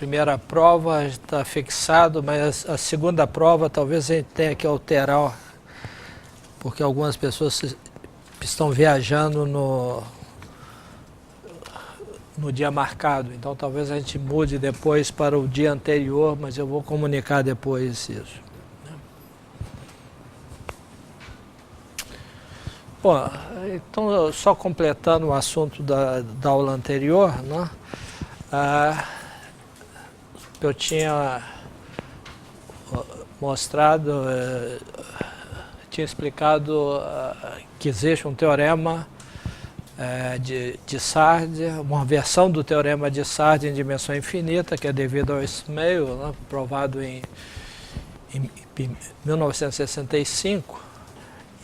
primeira prova está fixado, mas a segunda prova talvez a gente tenha que alterar, porque algumas pessoas estão viajando no dia marcado, então talvez a gente mude depois para o dia anterior, mas eu vou comunicar depois isso. Bom, então só completando o assunto da aula anterior, né? Eu tinha mostrado, tinha explicado que existe um teorema de Sard, uma versão do teorema de Sard em dimensão infinita, que é devido ao Ismail, né, provado em 1965.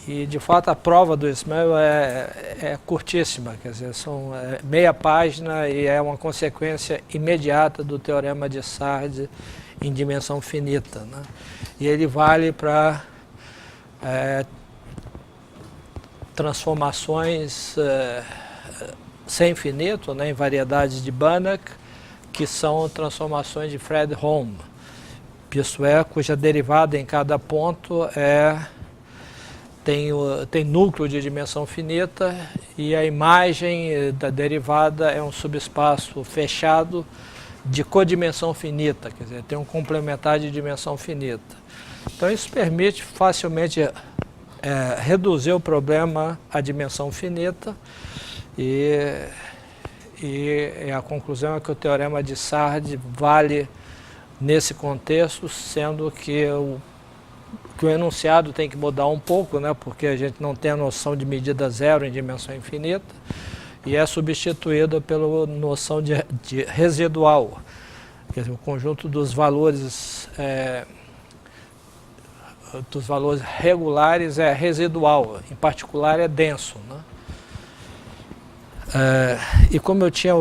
E, de fato, a prova do Ismail é curtíssima, quer dizer, são meia página e é uma consequência imediata do teorema de Sard em dimensão finita, né? E ele vale para transformações sem infinito, né, em variedades de Banach, que são transformações de Fredholm, isso é, cuja derivada em cada ponto tem núcleo de dimensão finita e a imagem da derivada é um subespaço fechado de codimensão finita, quer dizer, tem um complementar de dimensão finita. Então isso permite facilmente reduzir o problema à dimensão finita e a conclusão é que o teorema de Sard vale nesse contexto, sendo que o enunciado tem que mudar um pouco, né, porque a gente não tem a noção de medida zero em dimensão infinita e é substituída pela noção de residual, quer dizer, o conjunto dos valores regulares é residual, em particular é denso, né? E como eu tinha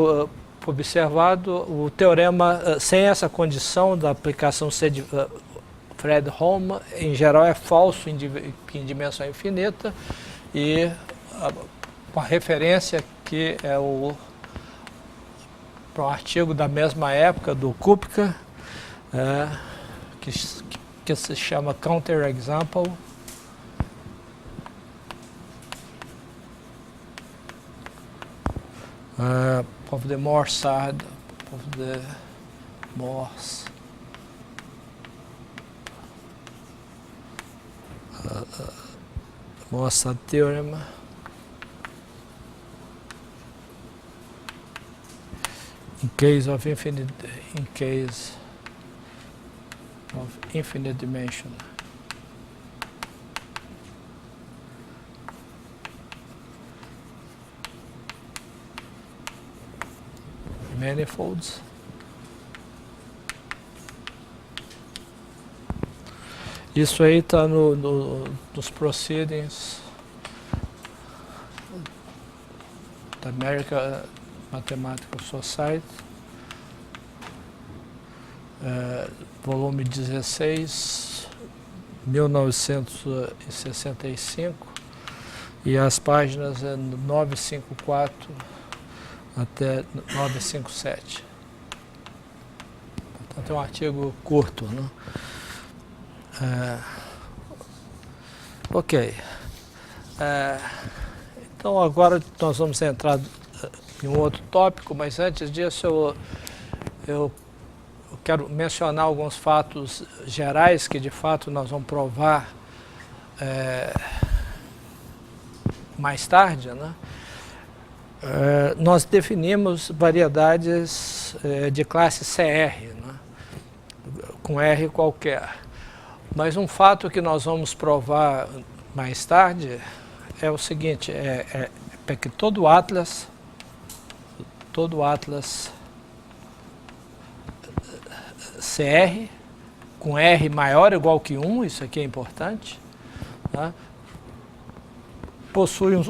observado, o teorema, sem essa condição da aplicação Fredholm, em geral é falso em dimensão infinita, e uma referência que é para um artigo da mesma época, do Kupka, que se chama Counterexample, of the Morse-Sard, of the Morse-Sard theorem, in case of infinite dimension. Manifolds. Isso aí está nos proceedings da American Mathematical Society, volume 16, 1965, e as páginas 954 até 957. Portanto, é um artigo curto, né? Ok. Então, agora nós vamos entrar em um outro tópico, mas antes disso eu quero mencionar alguns fatos gerais que, de fato, nós vamos provar mais tarde, né? Nós definimos variedades de classe CR, né? Com R qualquer. Mas um fato que nós vamos provar mais tarde é o seguinte, é que todo Atlas CR, com R maior ou igual que 1, isso aqui é importante, tá? Possui um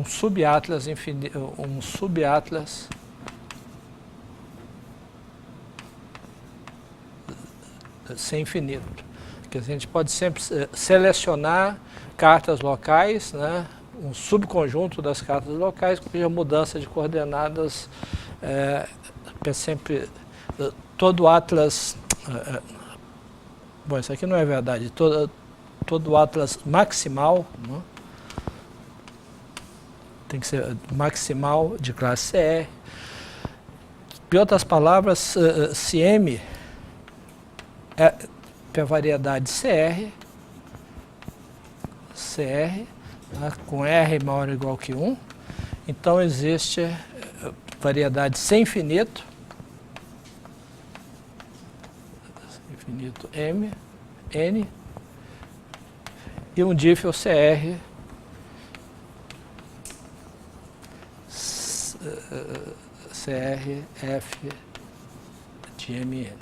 subatlas infinito, sem infinito. Que a gente pode sempre selecionar cartas locais, né, um subconjunto das cartas locais, cuja mudança de coordenadas é sempre todo atlas. Bom, isso aqui não é verdade. Todo atlas maximal, né, tem que ser maximal de classe CR. Em outras palavras, se M é a variedade CR, tá, com R maior ou igual que 1, então existe variedade sem infinito, M, N, e um dífel CR F de MN.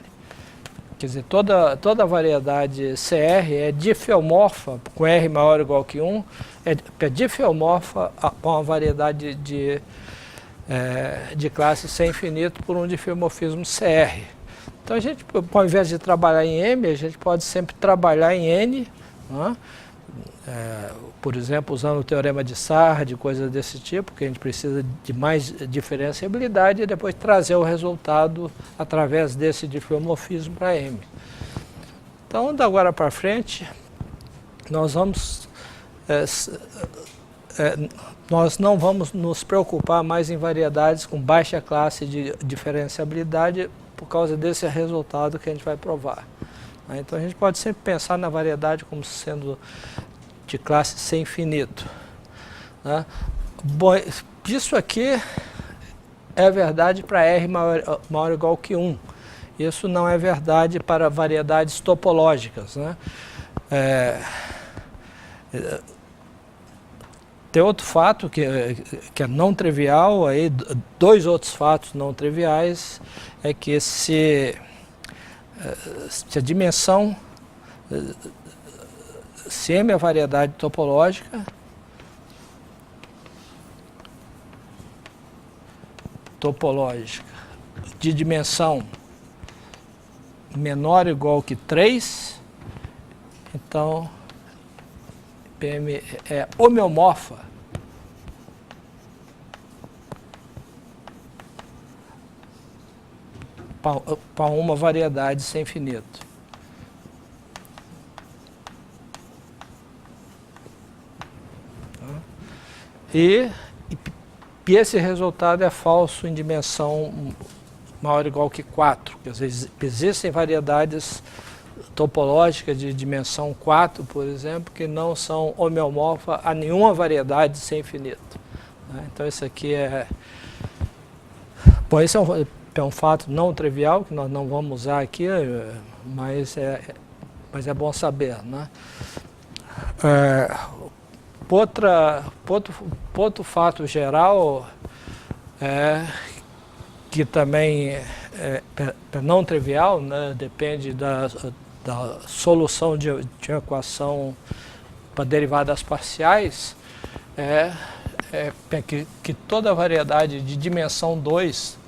Quer dizer, toda variedade CR é difeomorfa, com R maior ou igual que 1, é difeomorfa a uma variedade de classe sem infinito por um difeomorfismo CR. Então a gente, ao invés de trabalhar em M, a gente pode sempre trabalhar em N, né? Por exemplo, usando o teorema de Sard, coisas desse tipo, que a gente precisa de mais diferenciabilidade e depois trazer o resultado através desse difeomorfismo para M. Então, da agora para frente, nós não vamos nos preocupar mais em variedades com baixa classe de diferenciabilidade por causa desse resultado que a gente vai provar. Então a gente pode sempre pensar na variedade como sendo de classe sem infinito. Bom, isso aqui é verdade para R maior ou igual que 1. Isso não é verdade para variedades topológicas, né? Tem outro fato que é não trivial, aí, dois outros fatos não triviais, é que se a dimensão, se M é a variedade topológica, de dimensão menor ou igual que 3, então PM é homeomorfa para uma variedade sem infinito. E esse resultado é falso em dimensão maior ou igual que 4. Quer dizer, existem variedades topológicas de dimensão 4, por exemplo, que não são homeomorfas a nenhuma variedade sem infinito. Então isso aqui é... Bom, esse é um fato não trivial, que nós não vamos usar aqui, mas é bom saber, né? Outro fato geral, que também é não trivial, né? Depende da solução de uma equação para derivadas parciais, que toda variedade de dimensão 2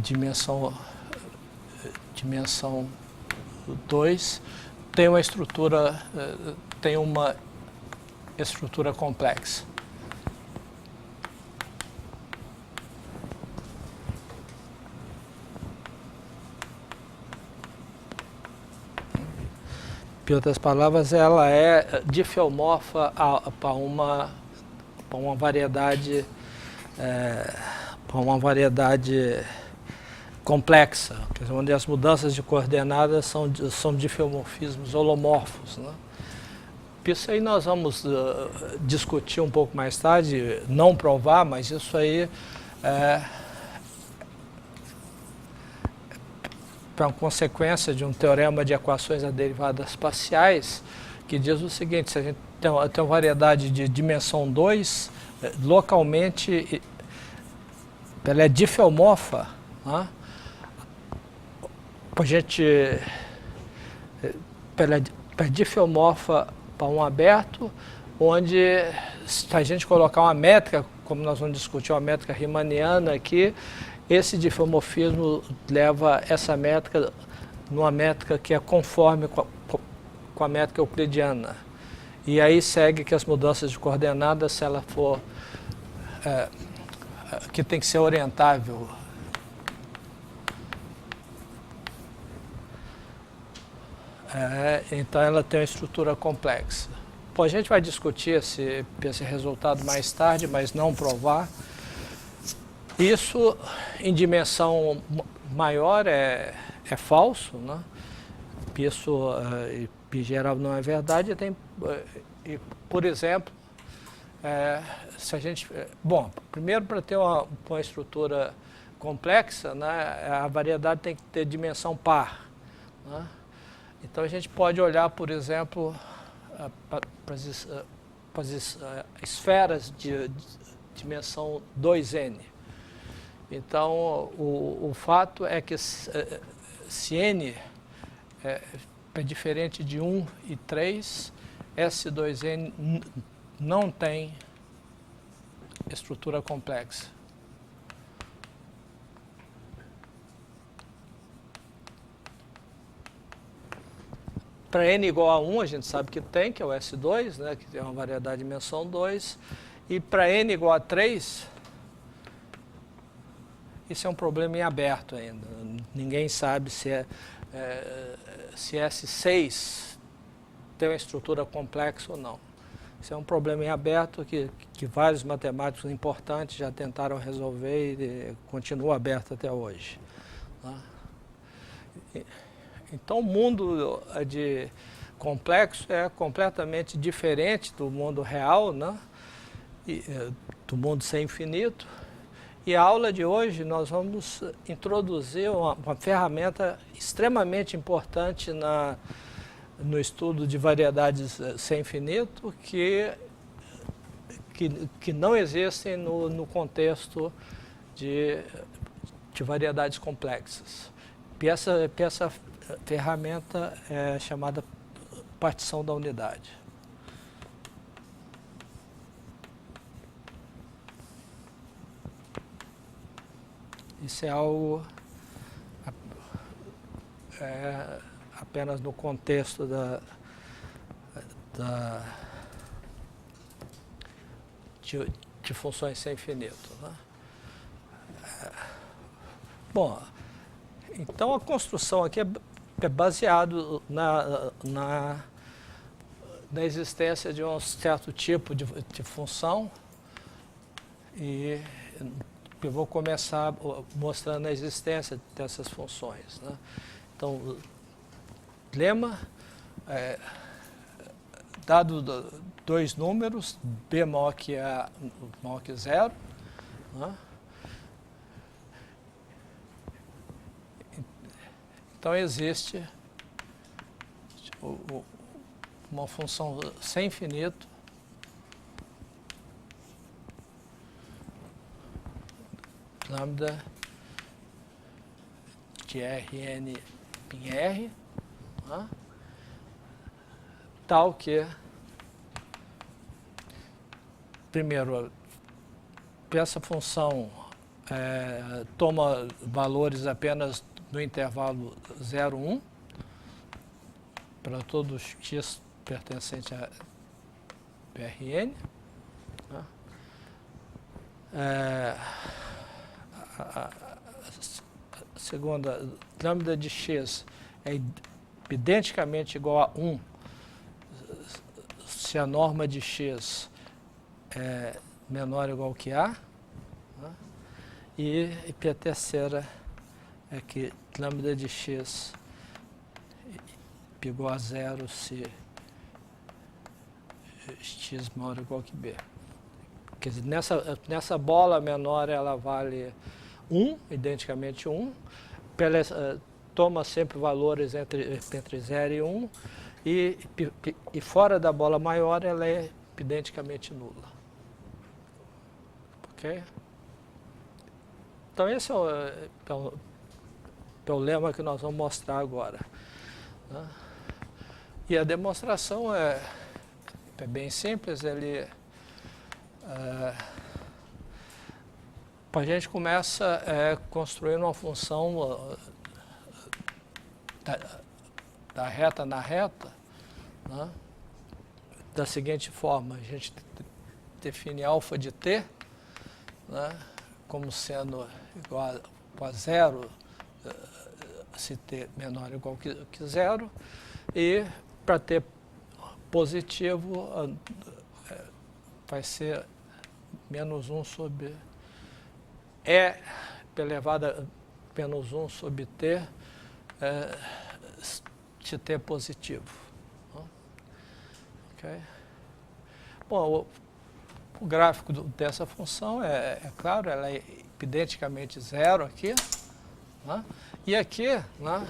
dimensão 2 tem uma estrutura complexa. Em outras palavras, ela é difeomorfa para uma variedade complexa, quer dizer, onde as mudanças de coordenadas são difeomorfismos holomorfos, né? Isso aí nós vamos discutir um pouco mais tarde, não provar, mas isso aí é uma consequência de um teorema de equações a derivadas parciais, que diz o seguinte: se a gente tem uma variedade de dimensão 2, localmente ela é difeomorfa, né? Ela é difeomorfa para um aberto, onde se a gente colocar uma métrica, como nós vamos discutir uma métrica riemanniana aqui, esse difeomorfismo leva essa métrica numa métrica que é conforme com a métrica euclidiana. E aí segue que as mudanças de coordenadas, se ela for, que tem que ser orientável. Então ela tem uma estrutura complexa. Pô, a gente vai discutir esse resultado mais tarde, mas não provar. Isso em dimensão maior é falso, né? Isso em geral não é verdade. Por exemplo, se a gente, bom, primeiro para ter uma estrutura complexa, né, a variedade tem que ter dimensão par, né? Então a gente pode olhar, por exemplo, para as esferas de dimensão 2n. Então o fato é que se n é diferente de 1 e 3, S2n não tem estrutura complexa. Para n igual a 1, a gente sabe que tem, que é o S2, né, que tem uma variedade de dimensão 2. E para n igual a 3, isso é um problema em aberto ainda. Ninguém sabe se S6 tem uma estrutura complexa ou não. Isso é um problema em aberto que vários matemáticos importantes já tentaram resolver e continua aberto até hoje. Então o mundo complexo é completamente diferente do mundo real, né? Do mundo sem infinito. E a aula de hoje nós vamos introduzir uma ferramenta extremamente importante no estudo de variedades sem infinito que não existem no contexto de variedades complexas. E essa ferramenta é chamada partição da unidade. Isso é algo apenas no contexto de funções sem infinito, né? Bom, então a construção aqui é baseado na existência de um certo tipo de função, e eu vou começar mostrando a existência dessas funções, né? Então, lema, dado dois números, b maior que 0, né? Então existe uma função sem infinito lambda de Rn em R, né? Tal que, primeiro, essa função toma valores apenas no intervalo 0, 1, para todos os x pertencentes a Rn. Né? A segunda, lambda de x é identicamente igual a 1 se a norma de x é menor ou igual que a. Né? E a terceira é que lambda de x igual a 0 se x maior ou igual que b. Quer dizer, nessa bola menor ela vale 1, identicamente 1. Toma sempre valores entre 0 e 1. E fora da bola maior ela é identicamente nula. Ok? Então esse é o lema que nós vamos mostrar agora, né? E a demonstração é bem simples. A gente começa construindo uma função da reta na reta, né? Da seguinte forma, a gente define alfa de t, né? Como sendo igual a zero, se t menor ou igual que zero, e para t positivo vai ser menos 1 sobre E elevado a menos 1 sobre t, se t é positivo. Okay. Bom, o gráfico dessa função é claro, ela é identicamente zero aqui, né? E aqui, né,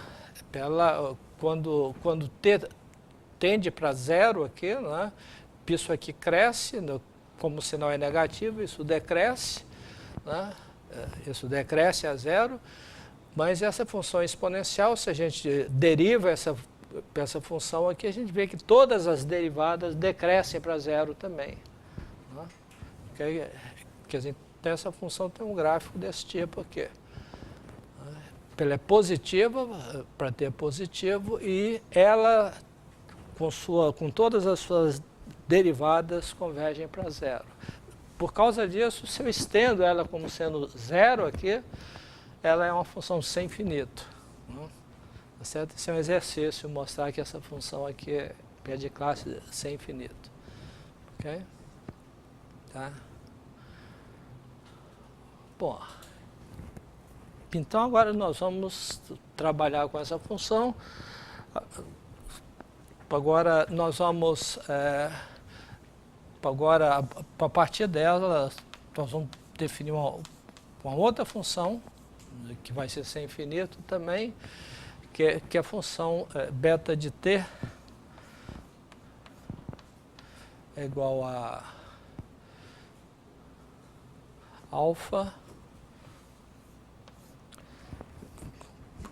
quando t tende para zero aqui, né, isso aqui cresce, como o sinal é negativo, isso decresce, né, isso decresce a zero, mas essa função exponencial, se a gente deriva essa função aqui, a gente vê que todas as derivadas decrescem para zero também. Né? Quer dizer, então essa função tem um gráfico desse tipo aqui. Ela é positiva, para ter positivo, e ela, com todas as suas derivadas, convergem para zero. Por causa disso, se eu estendo ela como sendo zero aqui, ela é uma função sem infinito. Né? Tá certo? Esse é um exercício, mostrar que essa função aqui é de classe sem infinito. Ok? Tá? Bom, então agora nós vamos trabalhar com essa função. Agora nós vamos, a partir dela, nós vamos definir uma outra função, que vai ser sem infinito também, que é a função beta de t é igual a alfa.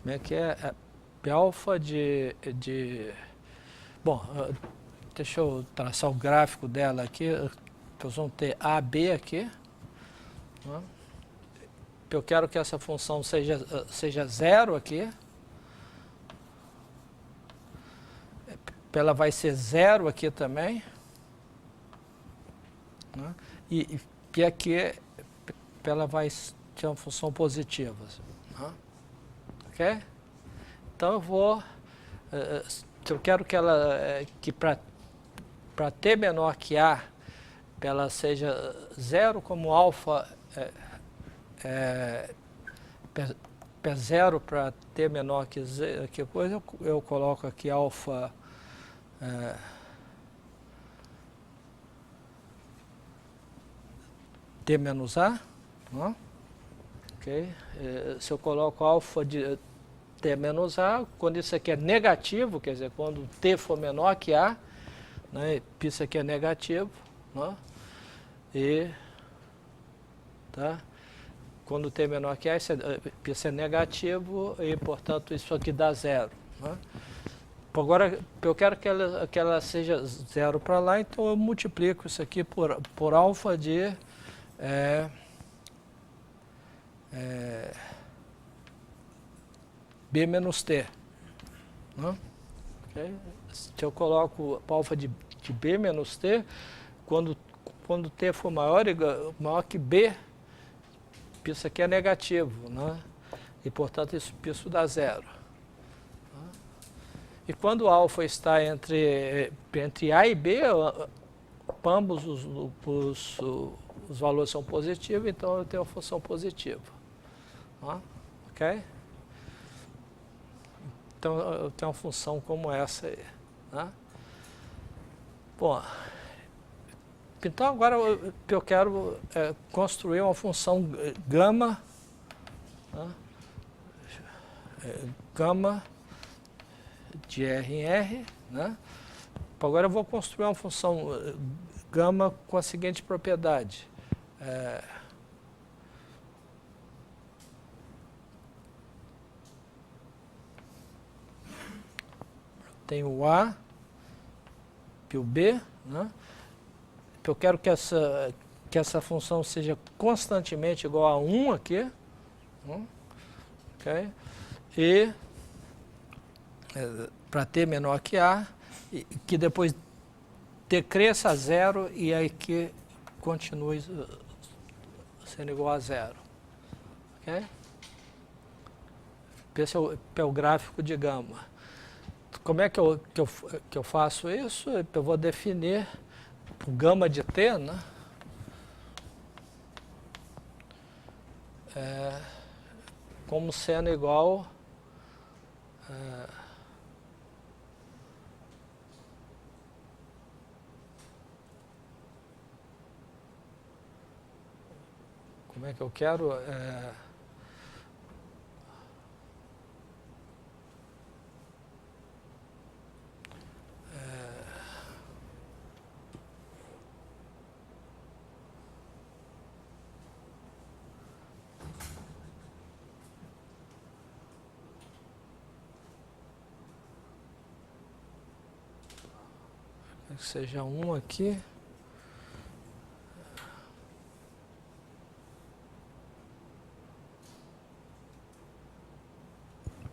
Como é que é? Alfa bom, deixa eu traçar o gráfico dela aqui. Nós vamos ter AB aqui. Né? Eu quero que essa função seja zero aqui. Ela vai ser zero aqui também. Né? E aqui ela vai ter uma função positiva. Né? Ok? Então eu vou... eu quero que para t menor que a, ela seja zero, como alfa P0 para t menor que coisa, eu coloco aqui alfa t menos a. Né? Okay? Se eu coloco alfa de t menos a, quando isso aqui é negativo, quer dizer, quando t for menor que a, né, isso aqui é negativo, né, e tá, quando t é menor que a, isso é negativo e, portanto, isso aqui dá zero. Né. Agora, eu quero que ela seja zero para lá, então eu multiplico isso aqui por alfa de b menos t. Né? Okay? Se eu coloco alfa de b menos t, quando t for maior que b, isso aqui é negativo, né? E, portanto, isso dá zero. Né? E quando alfa está entre a e b, ambos os valores são positivos, então eu tenho uma função positiva. Né? Ok? Então, eu tenho uma função como essa aí. Né? Bom, então agora eu quero construir uma função gama, né? Gama de R em R. Né? Agora eu vou construir uma função gama com a seguinte propriedade. Tem o A e o B, né? Eu quero que essa função seja constantemente igual a 1 aqui, né? Okay? E para T menor que A, e que depois T cresça a zero e aí que continue sendo igual a zero. Okay? Esse é o gráfico de gama. Como é que eu faço isso? Eu vou definir o gama de T, né? Como sendo igual como é que eu quero? Que seja um aqui.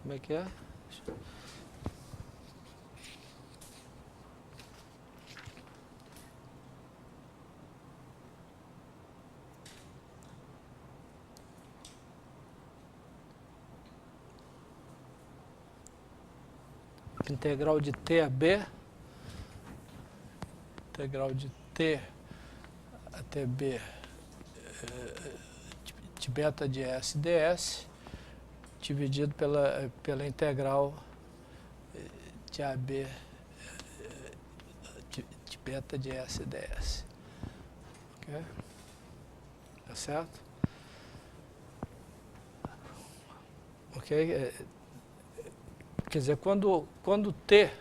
Como é que é? Integral de T a B. Integral de T até B de beta de S ds dividido pela integral de AB de beta de S ds. Ok? Tá certo? Ok? Quer dizer, quando T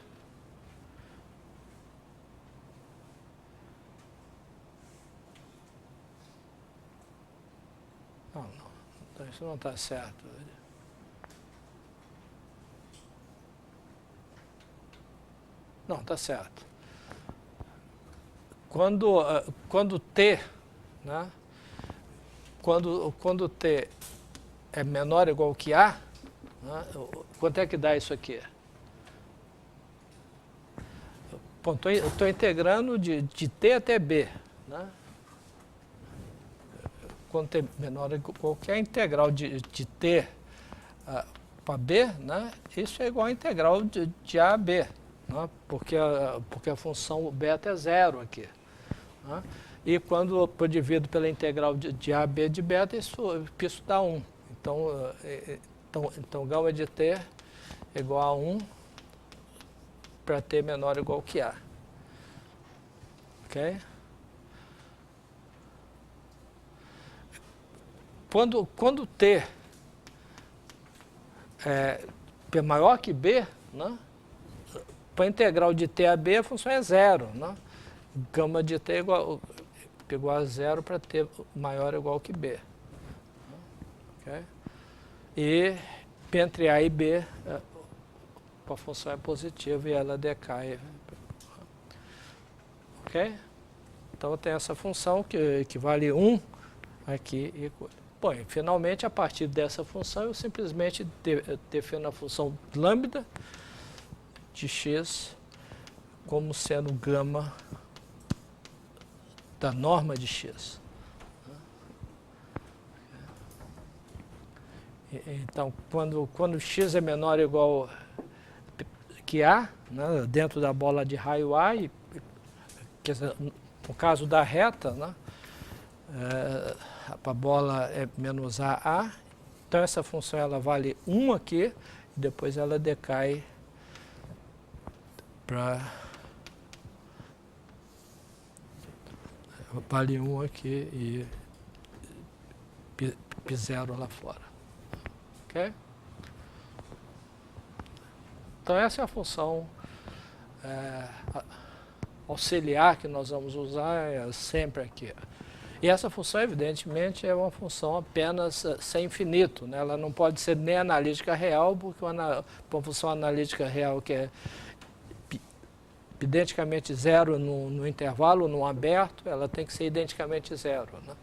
não, isso não está certo. Não, está certo. Quando T, né? Quando T é menor ou igual que A, né? Quanto é que dá isso aqui? Bom, estou integrando de T até B, né? Quando T menor ou igual que A, a integral de T para B, né? Isso é igual a integral de A a B, né? Porque a função beta é zero aqui. Né? E quando eu divido pela integral de A a B de beta, isso dá 1. Então gama de T é igual a 1 para T menor ou igual que A. Ok? Quando T é maior que B, né? Para a integral de T a B, a função é zero. Né? Gama de T é igual a zero para T maior ou igual que B. Okay? E entre A e B, a função é positiva e ela decai. Ok? Então tem essa função que vale 1 aqui. Bom, e finalmente, a partir dessa função, eu simplesmente defino a função lambda de x como sendo gama da norma de x. Então, quando x é menor ou igual que A, né, dentro da bola de raio A, no caso da reta, né, a bola é menos AA, então essa função ela vale 1 aqui, e depois ela decai para vale 1 aqui e π0 lá fora. Ok? Então essa é a função auxiliar que nós vamos usar sempre aqui. E essa função, evidentemente, é uma função apenas sem infinito. Né? Ela não pode ser nem analítica real, porque uma função analítica real que é identicamente zero no intervalo, no aberto, ela tem que ser identicamente zero. Né?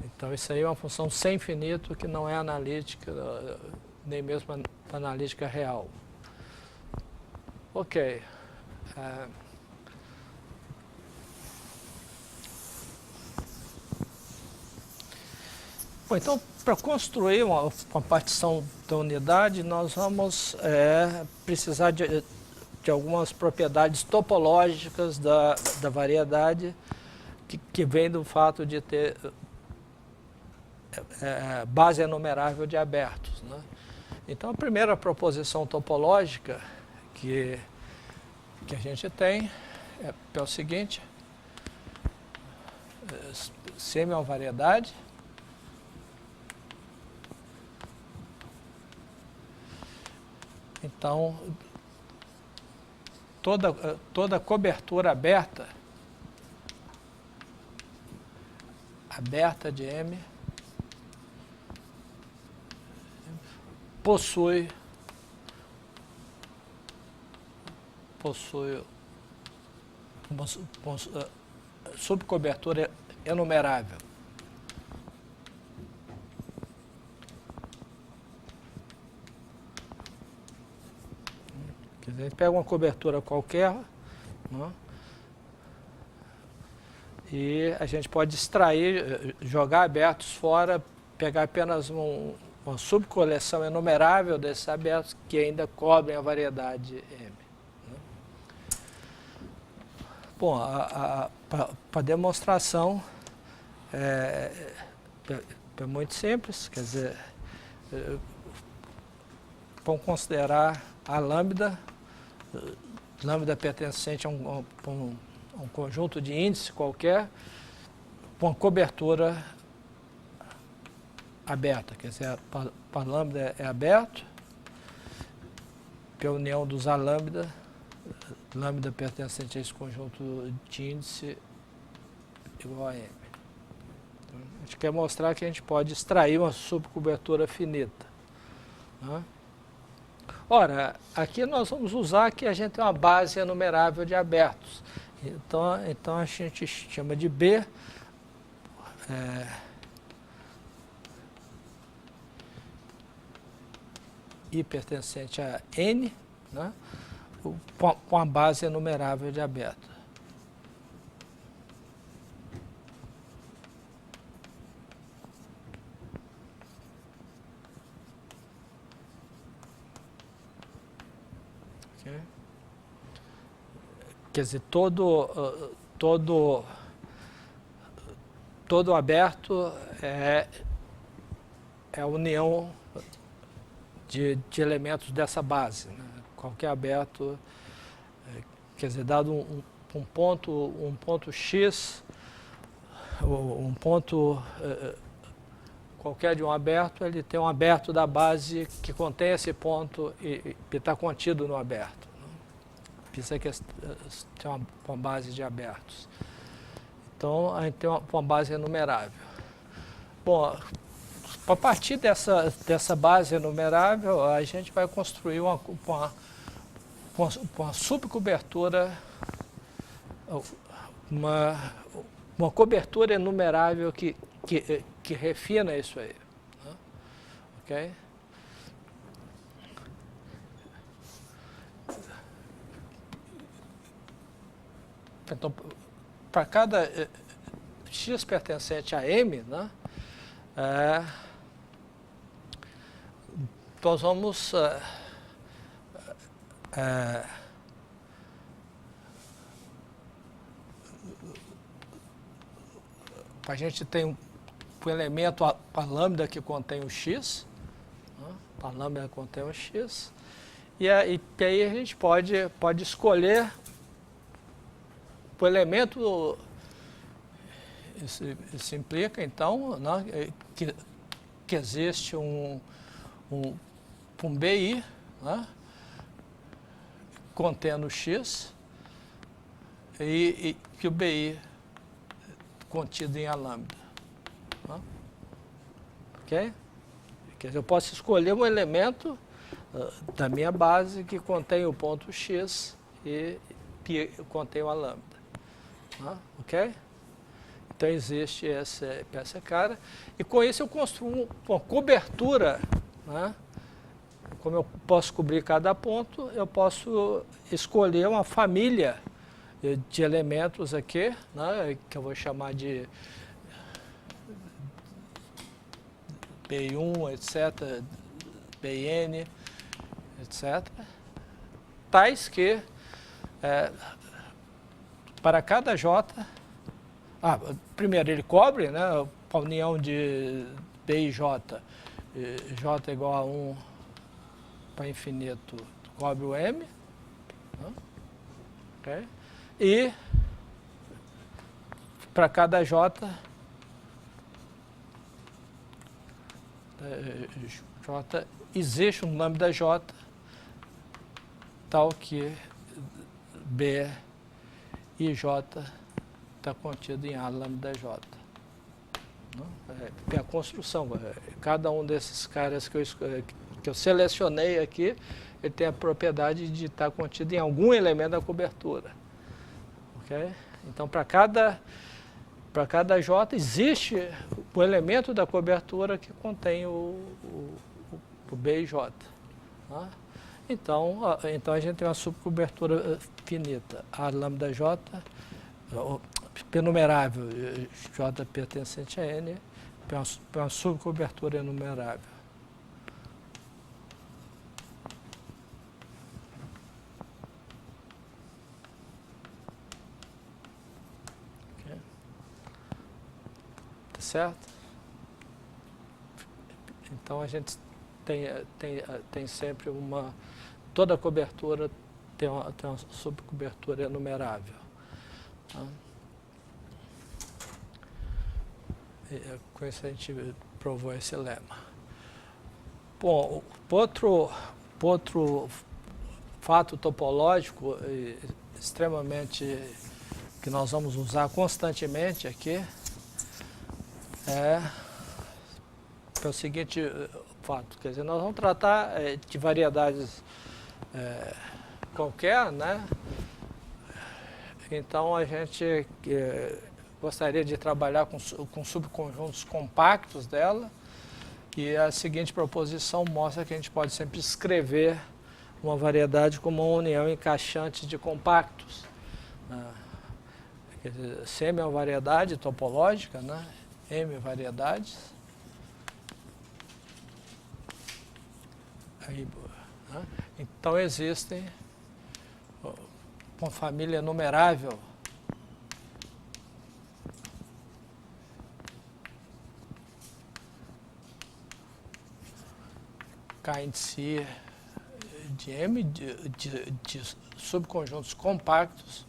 Então isso aí é uma função sem infinito que não é analítica, nem mesmo analítica real. Ok. Bom, então, para construir uma partição da unidade, nós vamos precisar de algumas propriedades topológicas da variedade que vem do fato de ter base enumerável de abertos, né? Então, a primeira proposição topológica que a gente tem é o seguinte: semi é uma variedade então toda cobertura aberta de M possui uma subcobertura enumerável. Quer dizer, a gente pega uma cobertura qualquer, né, e a gente pode extrair, jogar abertos fora, pegar apenas uma subcoleção enumerável desses abertos que ainda cobrem a variedade M. Né? Bom, para demonstração é muito simples, quer dizer, vamos considerar a lambda pertencente a um conjunto de índice qualquer, com uma cobertura aberta, quer dizer, para lambda é aberto, que é a união dos A lambda pertencente a esse conjunto de índice igual a M. Então, a gente quer mostrar que a gente pode extrair uma subcobertura finita. Né? Ora, aqui nós vamos usar que a gente tem uma base enumerável de abertos. Então a gente chama de B, I pertencente a N, né, com a base enumerável de aberto. Okay. Quer dizer, todo aberto é a união de elementos dessa base. Né? Qualquer aberto, quer dizer, dado um ponto X, um ponto qualquer de um aberto, ele tem um aberto da base que contém esse ponto e está contido no aberto. Isso aqui tem uma base de abertos. Então, a gente tem uma base enumerável. Bom, a partir dessa base enumerável, a gente vai construir uma subcobertura, uma cobertura enumerável que refina isso aí. Né? Ok? Então, para cada x pertencente a M, né, nós vamos a gente tem um elemento, a lambda que contém o x, né, a lambda que contém o x, e aí a gente pode escolher o elemento. Isso implica, então, né, que existe um BI, né, contendo x, e que o BI contido em A lambda. Né? Ok? Quer dizer, eu posso escolher um elemento da minha base que contém o ponto x e que contém o A lambda. Né? Ok? Então existe essa cara, e com isso eu construo uma cobertura, né, como eu posso cobrir cada ponto, eu posso escolher uma família de elementos aqui, né, que eu vou chamar de BI1, etc., BN, etc., tais que, para cada J, primeiro ele cobre, né, a união de B e J, J igual a 1 para infinito, cobre o M, né, okay? E para cada J, J, existe um lambda J tal que B e J está contido em A lambda J. Tem a construção, cada um desses caras que eu selecionei aqui, ele tem a propriedade de estar contido em algum elemento da cobertura. Okay? Então, para cada J, existe o elemento da cobertura que contém o B e J. Tá? Então, a gente tem uma subcobertura finita. A lambda J, P numerável, J pertencente a N, é uma subcobertura enumerável. Okay. Tá certo? Então a gente tem sempre toda cobertura tem uma subcobertura enumerável. Tá? Com isso a gente provou esse lema. Bom, outro fato topológico extremamente que nós vamos usar constantemente aqui é o seguinte fato, quer dizer, nós vamos tratar de variedades qualquer, né? Então a gente gostaria de trabalhar com subconjuntos compactos dela, e a seguinte proposição mostra que a gente pode sempre escrever uma variedade como uma união encaixante de compactos. Quer dizer, CM é uma variedade topológica, né? M variedades. Aí, né? Então existem uma família numerável K índice de M de subconjuntos compactos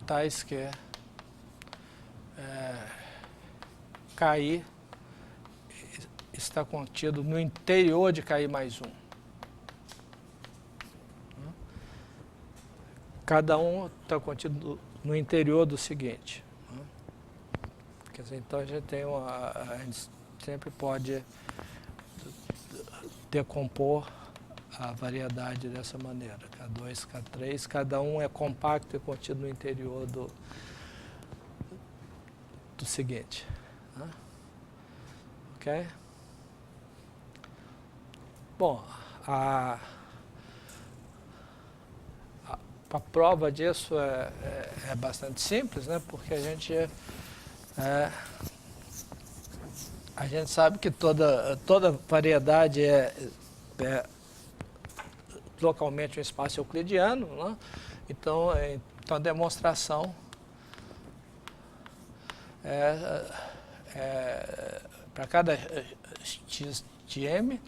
tais que KI está contido no interior de KI mais 1. Cada um está contido no interior do seguinte. Quer dizer, então a gente sempre pode decompor a variedade dessa maneira. K2, K3, cada um é compacto e contido no interior do seguinte. Ok? Bom, a prova disso é bastante simples, né? Porque a gente sabe que toda variedade é localmente um espaço euclidiano, né? Então a demonstração para cada x de M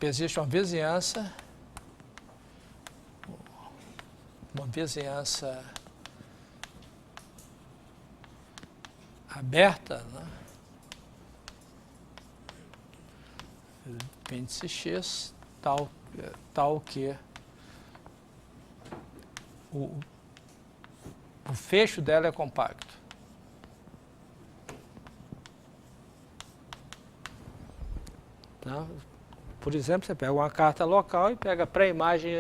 existe uma vizinhança aberta, né? Índice X tal que o fecho dela é compacto. Tá? por exemplo, você pega uma carta local e pega a pré-imagem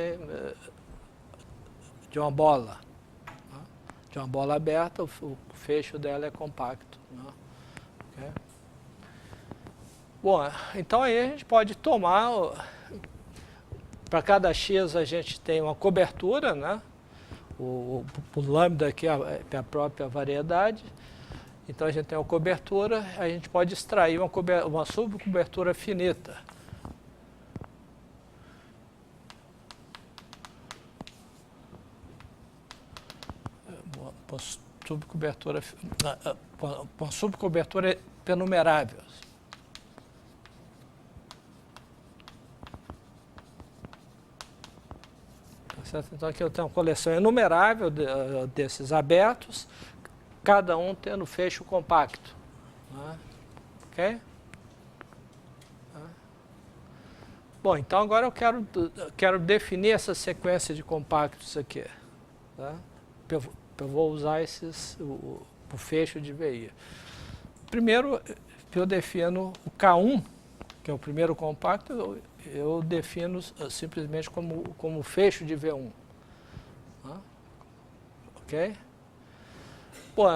de uma bola. Né? De uma bola aberta, o fecho dela é compacto. Né? Okay? Bom, então aí a gente pode tomar, para cada X a gente tem uma cobertura, né? O lambda aqui é a própria variedade. Então a gente tem uma cobertura, a gente pode extrair uma subcobertura finita. Uma subcobertura enumerável. Certo? Então aqui eu tenho uma coleção enumerável desses abertos, cada um tendo fecho compacto. Né? Ok? Bom, então agora eu quero definir essa sequência de compactos aqui. Tá? Eu vou usar o fecho de VI. Primeiro, eu defino o K1, que é o primeiro compacto, eu defino simplesmente como fecho de V1. Tá? Ok? Bom,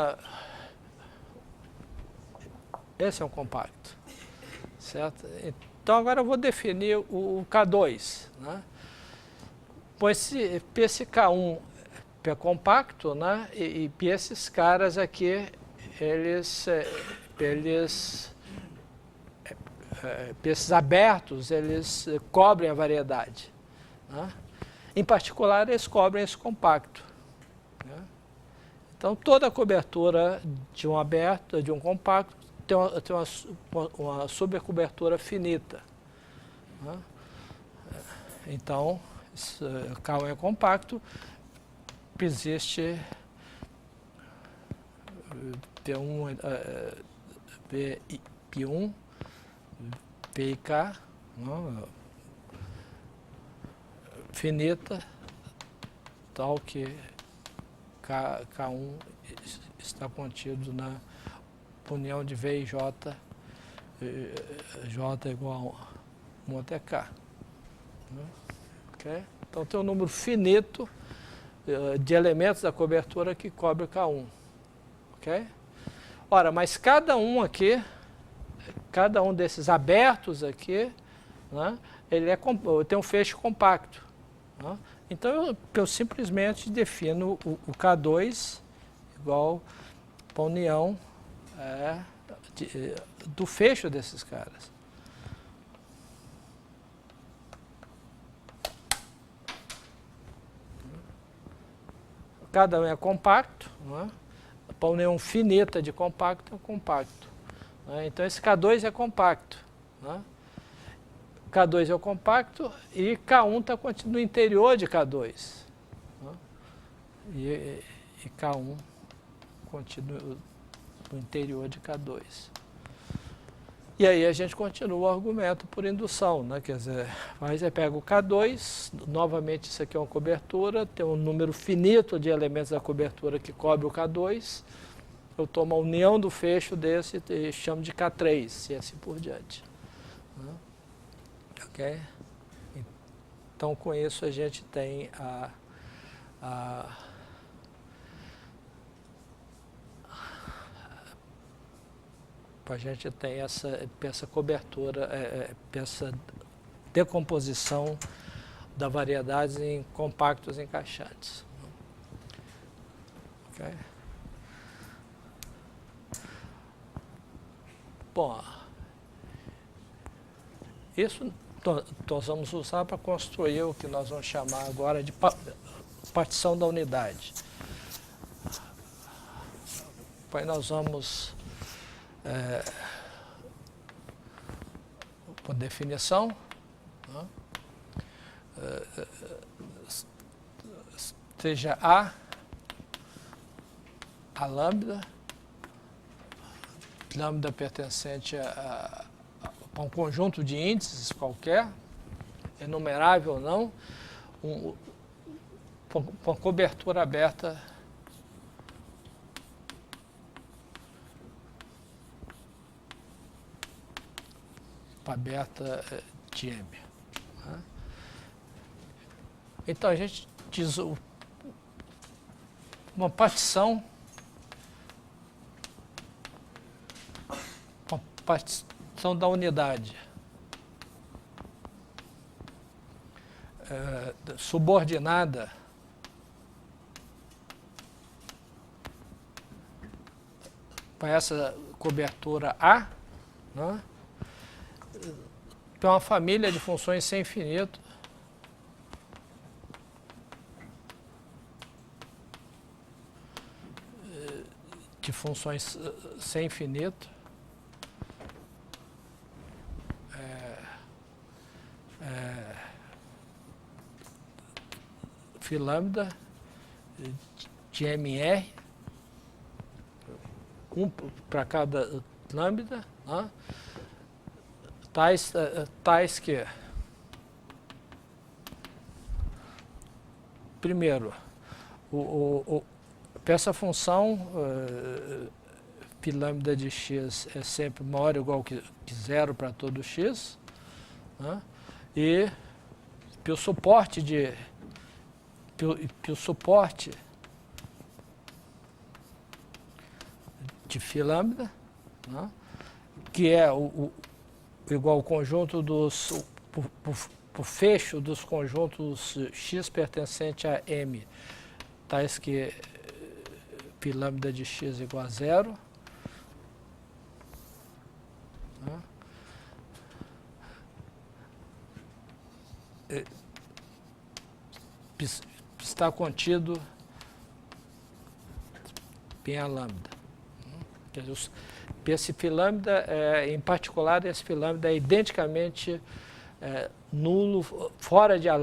esse é um compacto. Certo? Então agora eu vou definir o K2. Né? Pois esse K1 é compacto, né? E esses caras aqui, esses abertos, eles cobrem a variedade. Né? Em particular, eles cobrem esse compacto. Né? Então, toda a cobertura de um aberto, de um compacto, tem uma sobrecobertura finita. Né? Então, K1 é compacto, existe P1, P1, PIK, finita, tal que K1 está contido na união de V e J, J igual a 1 até K. Okay? Então tem um número finito de elementos da cobertura que cobre o K1. Okay? Ora, mas cada um desses abertos aqui, né, ele tem um fecho compacto. Né? Então eu simplesmente defino o K2 igual a união do fecho desses caras. Cada um é compacto, né? A união finita de compacto é compacto. Né? Então esse K2 é compacto. Né? K2 é o compacto e K1 está contido no interior de K2. Né? E K1 contido no interior de K2. E aí a gente continua o argumento por indução, né? Quer dizer, aí você pega o K2, novamente isso aqui é uma cobertura, tem um número finito de elementos da cobertura que cobre o K2, eu tomo a união do fecho desse e chamo de K3, e assim por diante. Né? Ok? Então com isso a gente tem a gente tem essa cobertura, essa decomposição da variedade em compactos encaixantes. Okay? Bom, isso nós vamos usar para construir o que nós vamos chamar agora de partição da unidade. Depois nós vamos por definição, né? Seja a lambda pertencente a um conjunto de índices qualquer, enumerável ou não, uma cobertura aberta de M. Né? Então a gente diz uma partição da unidade subordinada para essa cobertura A, né? Tem uma família de funções sem infinito sem infinito φ lambda de MR, um para cada lambda, né? tais que, primeiro, essa função φ lambda de x é sempre maior ou igual que zero para todo x, né? E pelo suporte de φ lambda, né? Que é igual ao conjunto dos o fecho dos conjuntos x pertencente a M, tais que φ lambda de x igual a zero, né? Está contido em A lambda. Quer dizer, esse φ lambda, em particular, esse φ lambda é identicamente nulo fora de A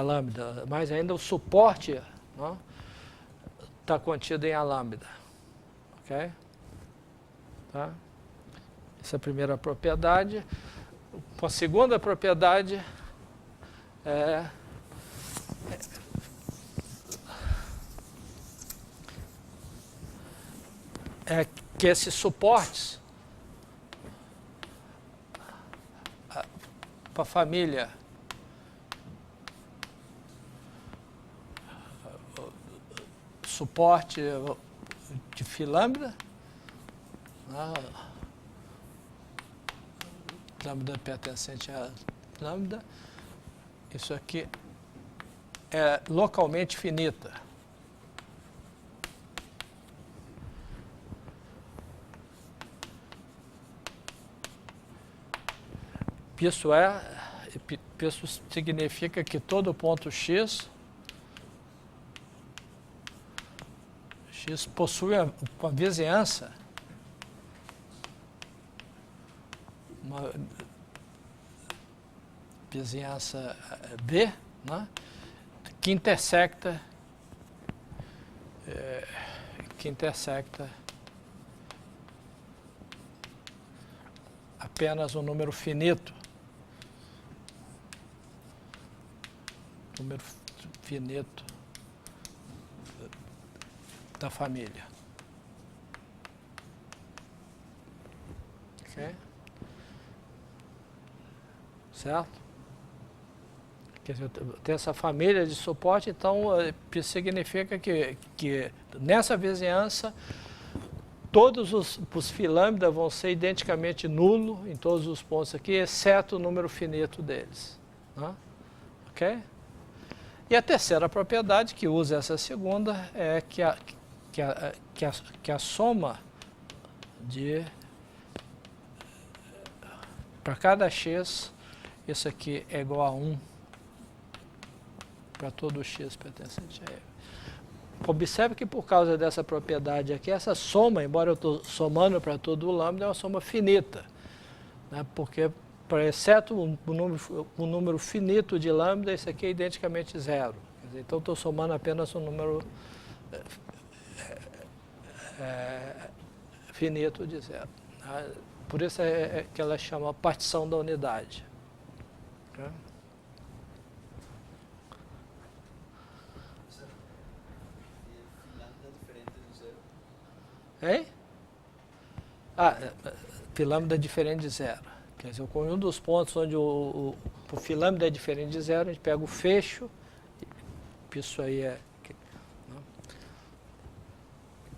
lambda, mas ainda o suporte, né, está contido em A lambda. Ok? Tá? Essa é a primeira propriedade. A segunda propriedade é que esses suportes para a família suporte de φ lambda, lambda pertencente a lambda, isso aqui é localmente finita. Isso significa que todo ponto x possui uma vizinhança, B, né, que intersecta apenas um número finito. Da família. Ok? Certo? Quer dizer, tem essa família de suporte, então significa que nessa vizinhança todos os φ lambda vão ser identicamente nulo em todos os pontos aqui, exceto o número finito deles. Né? Ok? E a terceira propriedade, que usa essa segunda, é que a soma para cada x, isso aqui é igual a 1 para todo x pertencente a M. Observe que por causa dessa propriedade aqui, essa soma, embora eu estou somando para todo o lambda, é uma soma finita, né? Porque, exceto um número finito de lambda, isso aqui é identicamente zero. Quer dizer, então, estou somando apenas um número finito de zero. Tá? Por isso é que ela chama partição da unidade. Tá? Hein? Φ lambda é diferente de zero. Quer dizer, o conjunto dos pontos onde o filâmide é diferente de zero, a gente pega o fecho, isso aí é... Né?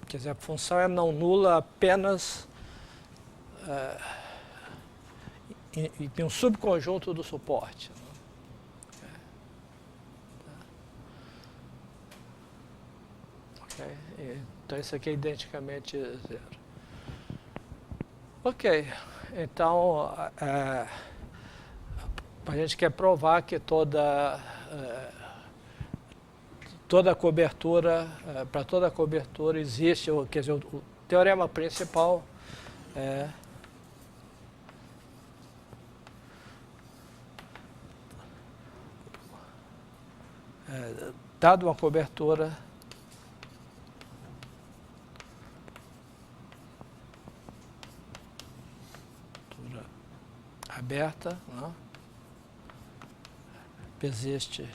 Quer dizer, a função é não nula apenas em um subconjunto do suporte. Né? Okay. Então isso aqui é identicamente zero. Ok, então a gente quer provar que toda cobertura, para toda cobertura existe, quer dizer, o teorema principal é dado uma cobertura aberta, né? Existe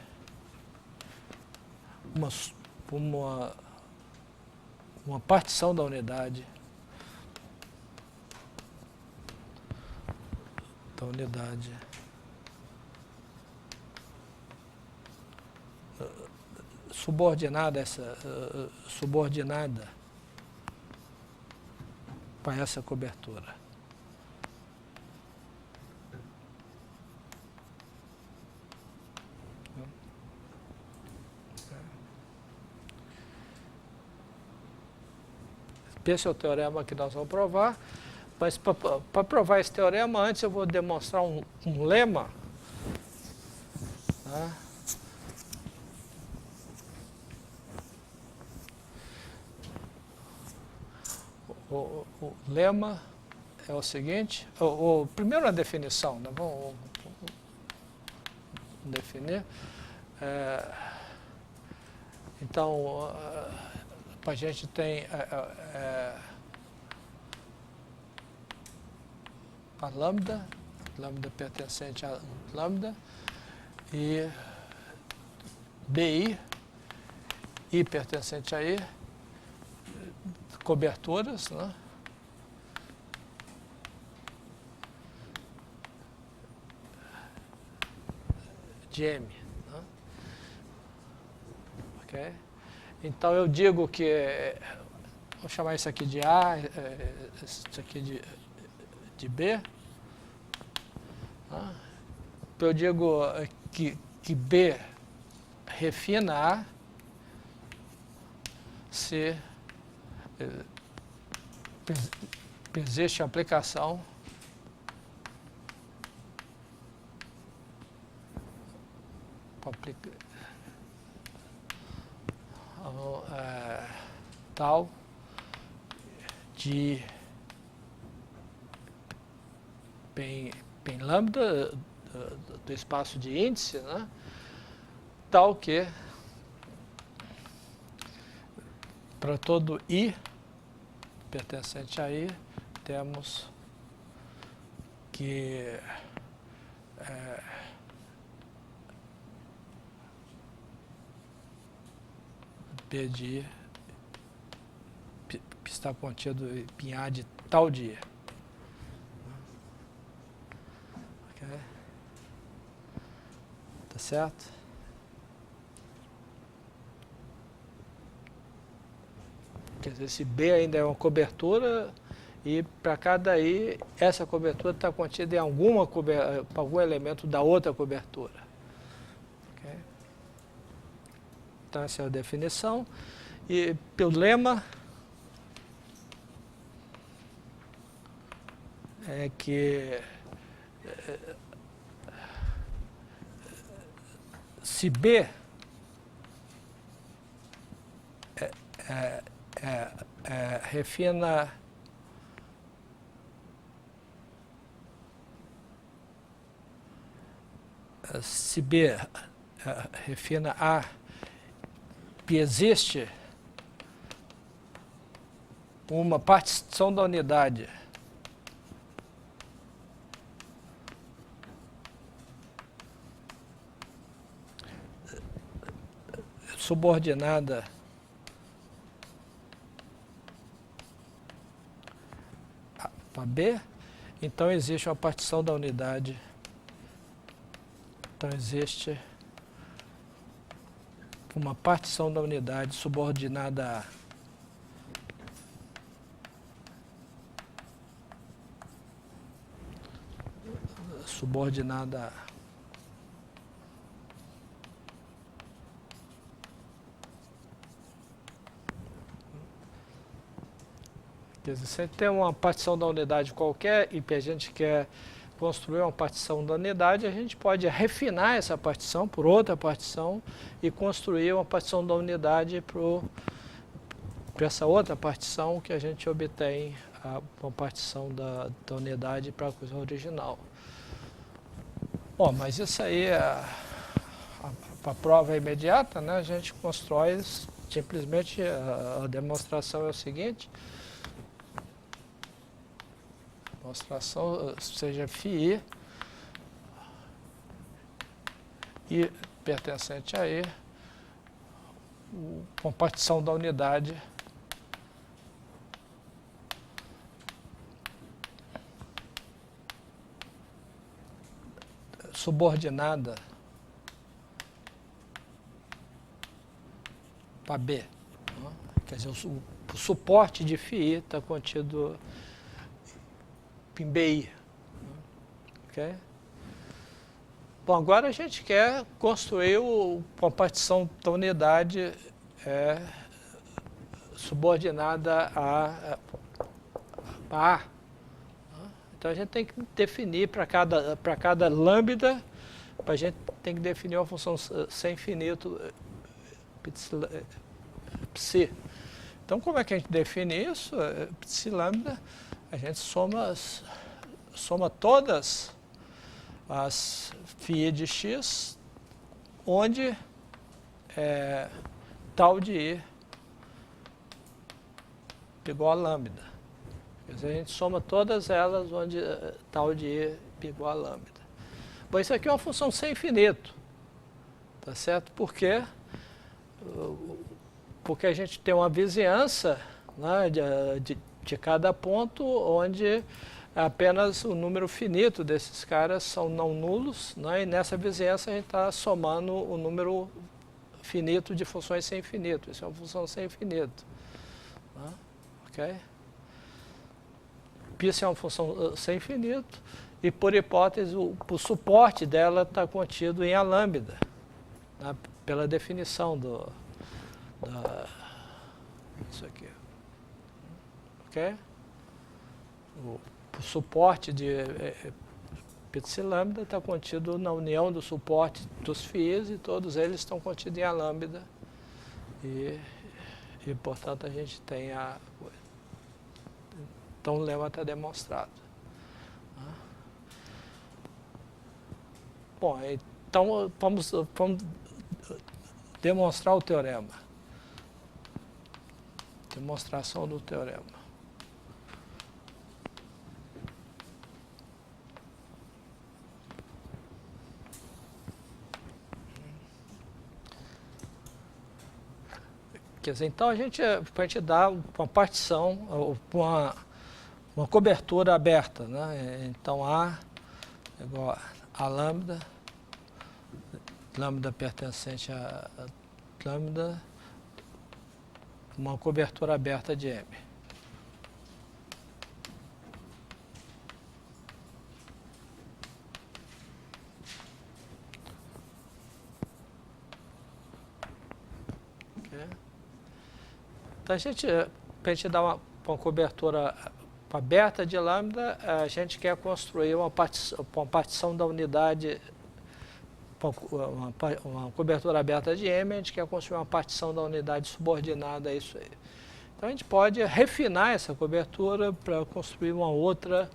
uma partição da unidade, subordinada para essa cobertura. Esse é o teorema que nós vamos provar, mas para provar esse teorema, antes eu vou demonstrar um lema. Tá? O lema é o seguinte, primeiro a definição, né? Vamos definir. Então, a gente tem a lambda pertencente a lambda, e BI, I pertencente a I, coberturas, né? De M. Né? Ok? Então eu digo que, vou chamar isso aqui de A, isso aqui de B. Né? Eu digo que B refina A se existe aplicação tal de bem lambda do espaço de índice, né? Tal que para todo I pertencente a I temos que P de I está contido em A de tal de I. Ok? Tá certo? Quer dizer, esse B ainda é uma cobertura e para cada I, essa cobertura está contida em algum elemento da outra cobertura. Okay? Então essa é a definição. E pelo lema é que se B refina se B refina A e existe uma partição da unidade subordinada a B, Então existe uma partição da unidade. Então existe uma partição da unidade subordinada a subordinada a. Quer dizer, se tem uma partição da unidade qualquer e a gente quer construir uma partição da unidade, a gente pode refinar essa partição por outra partição e construir uma partição da unidade para essa outra partição que a gente obtém uma partição da unidade para a coisa original. Bom, mas isso aí, a prova é imediata, né? A gente constrói simplesmente, a demonstração é o seguinte, demonstração seja φi e pertencente a E, com partição da unidade subordinada para B. Quer dizer, o suporte de φi está contido em BI. Okay? Bom, agora a gente quer construir uma partição da unidade subordinada a A. Então a gente tem que definir para cada lambda, a gente tem que definir uma função sem infinito psi. Então como é que a gente define isso? Psi lambda, a gente soma todas as φ de x, onde tal de i igual a lambda. Quer dizer, a gente soma todas elas onde tal de i igual a lambda. Bom, isso aqui é uma função sem infinito, tá certo? Por quê? Porque a gente tem uma vizinhança, né, de cada ponto onde apenas o número finito desses caras são não nulos, né, e nessa vizinhança a gente está somando o número finito de funções sem infinito. Isso é uma função sem infinito. Né, ok? Isso é uma função sem infinito e, por hipótese, o suporte dela está contido em a lambda, né, pela definição isso aqui. Ok? O suporte de psi lambda está contido na união do suporte dos φs e todos eles estão contidos em a lambda e portanto a gente tem a coisa. Então o lema está demonstrado. Bom, então vamos demonstrar o teorema. Demonstração do teorema. Quer dizer, então a gente dá uma partição, uma cobertura aberta, né? Então A igual a lambda, lambda pertencente a lambda, uma cobertura aberta de M. Okay. Então para a gente dar uma cobertura aberta de lambda, a gente quer construir uma partição da unidade, uma cobertura aberta de M, a gente quer construir uma partição da unidade subordinada a isso aí. Então a gente pode refinar essa cobertura para construir uma outra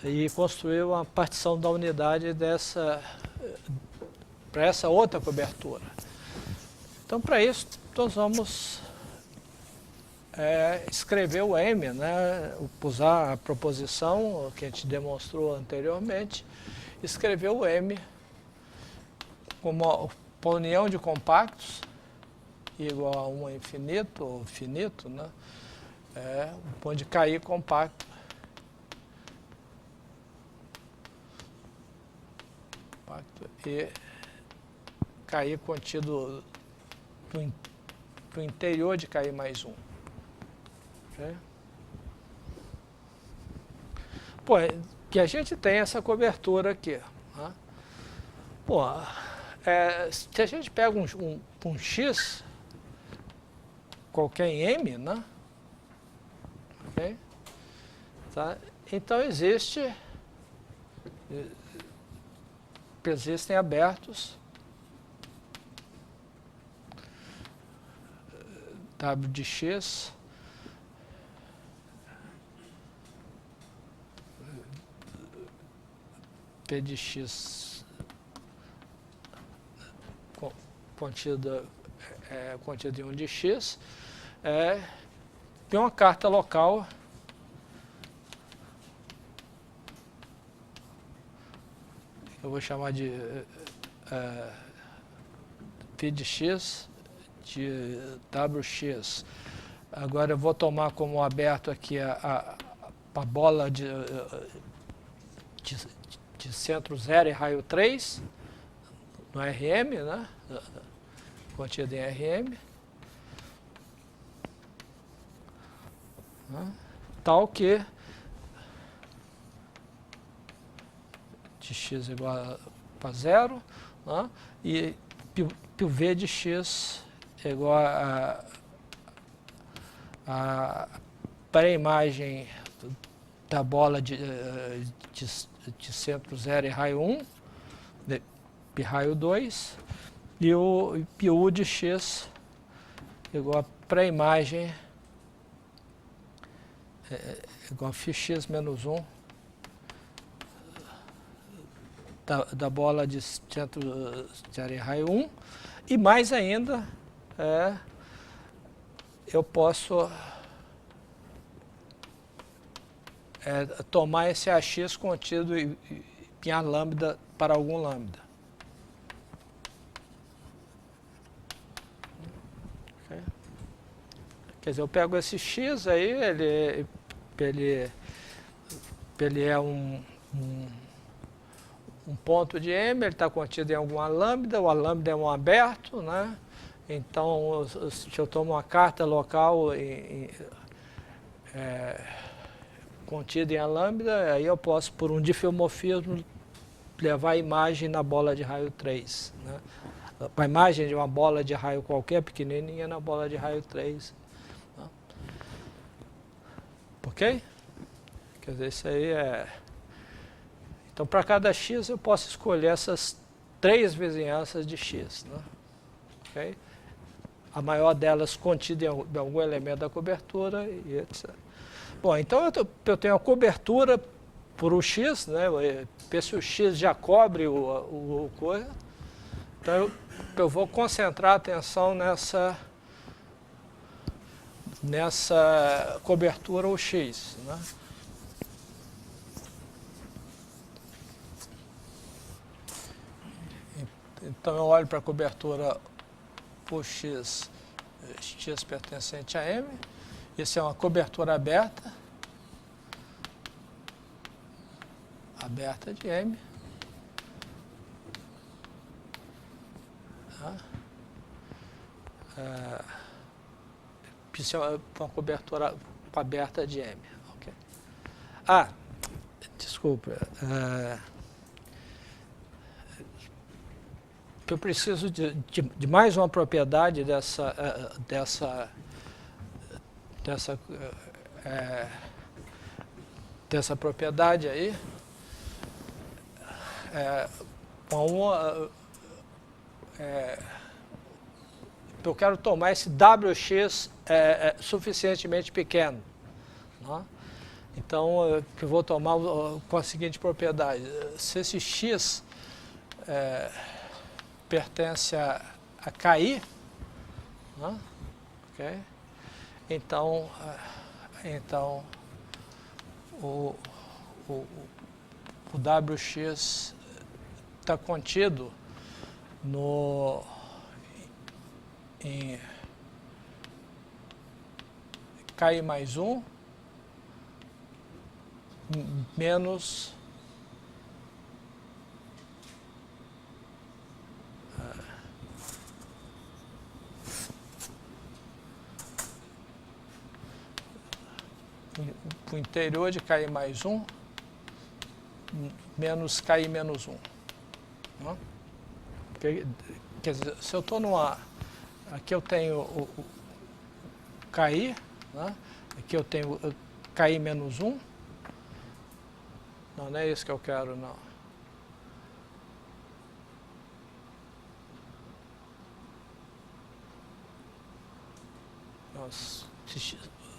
e construir uma partição da unidade para essa outra cobertura. Então para isso nós vamos escrever o M, né, usar a proposição que a gente demonstrou anteriormente, escrever o M como uma união de compactos igual a 1 a infinito, ou finito, né, onde KI compacto compacto e KI contido no interior de KI mais 1. Okay? Pô, que a gente tem essa cobertura aqui. Né? Pô, se a gente pega um X, qualquer em M, né? Okay? Tá? Então existem abertos W de X P de X contido em 1 de X tem uma carta local eu vou chamar de P de X de WX. Agora eu vou tomar como aberto aqui a bola de centro 0 e raio 3 no RM, né? Contida em RM. Né? Tal que de x igual a 0, né? E V de x é igual a pré-imagem da bola de centro 0 e raio 1, de raio 2, e o U de x igual a pré-imagem igual a φx menos 1 da bola de centro 0 e raio 1, e mais ainda eu posso tomar esse AX contido em A lambda para algum lambda. Okay. Quer dizer, eu pego esse X aí, ele é um ponto de M, ele está contido em alguma lambda, o lambda é um aberto, né? Então, se eu tomo uma carta local contida em A lambda, aí eu posso, por um diffeomorfismo, levar a imagem na bola de raio 3. Né? A imagem de uma bola de raio qualquer, pequenininha, na bola de raio 3. Né? Ok? Quer dizer, isso aí é... Então, para cada x, eu posso escolher essas 3 vizinhanças de x. Né? Okay? A maior delas contida em algum elemento da cobertura, e etc. Bom, então eu tenho a cobertura por o x, né? Se o x já cobre o coisa, então eu vou concentrar a atenção nessa cobertura o x. Né? Então eu olho para a cobertura por x pertencente a M. Isso é uma cobertura aberta de M. Tá? Isso é uma cobertura aberta de M. Okay. Desculpa. Eu preciso de mais uma propriedade dessa propriedade aí. Eu quero tomar esse WX suficientemente pequeno. Né? Então, eu vou tomar com a seguinte propriedade. Se esse X pertence a KI, né? Okay? Então o WX está contido em KI mais 1 menos para o interior de KI mais 1 menos KI menos 1. Né? Quer dizer, se eu estou numa... Aqui eu tenho o KI, né? Aqui eu tenho o KI menos 1. Não, não é isso que eu quero, não.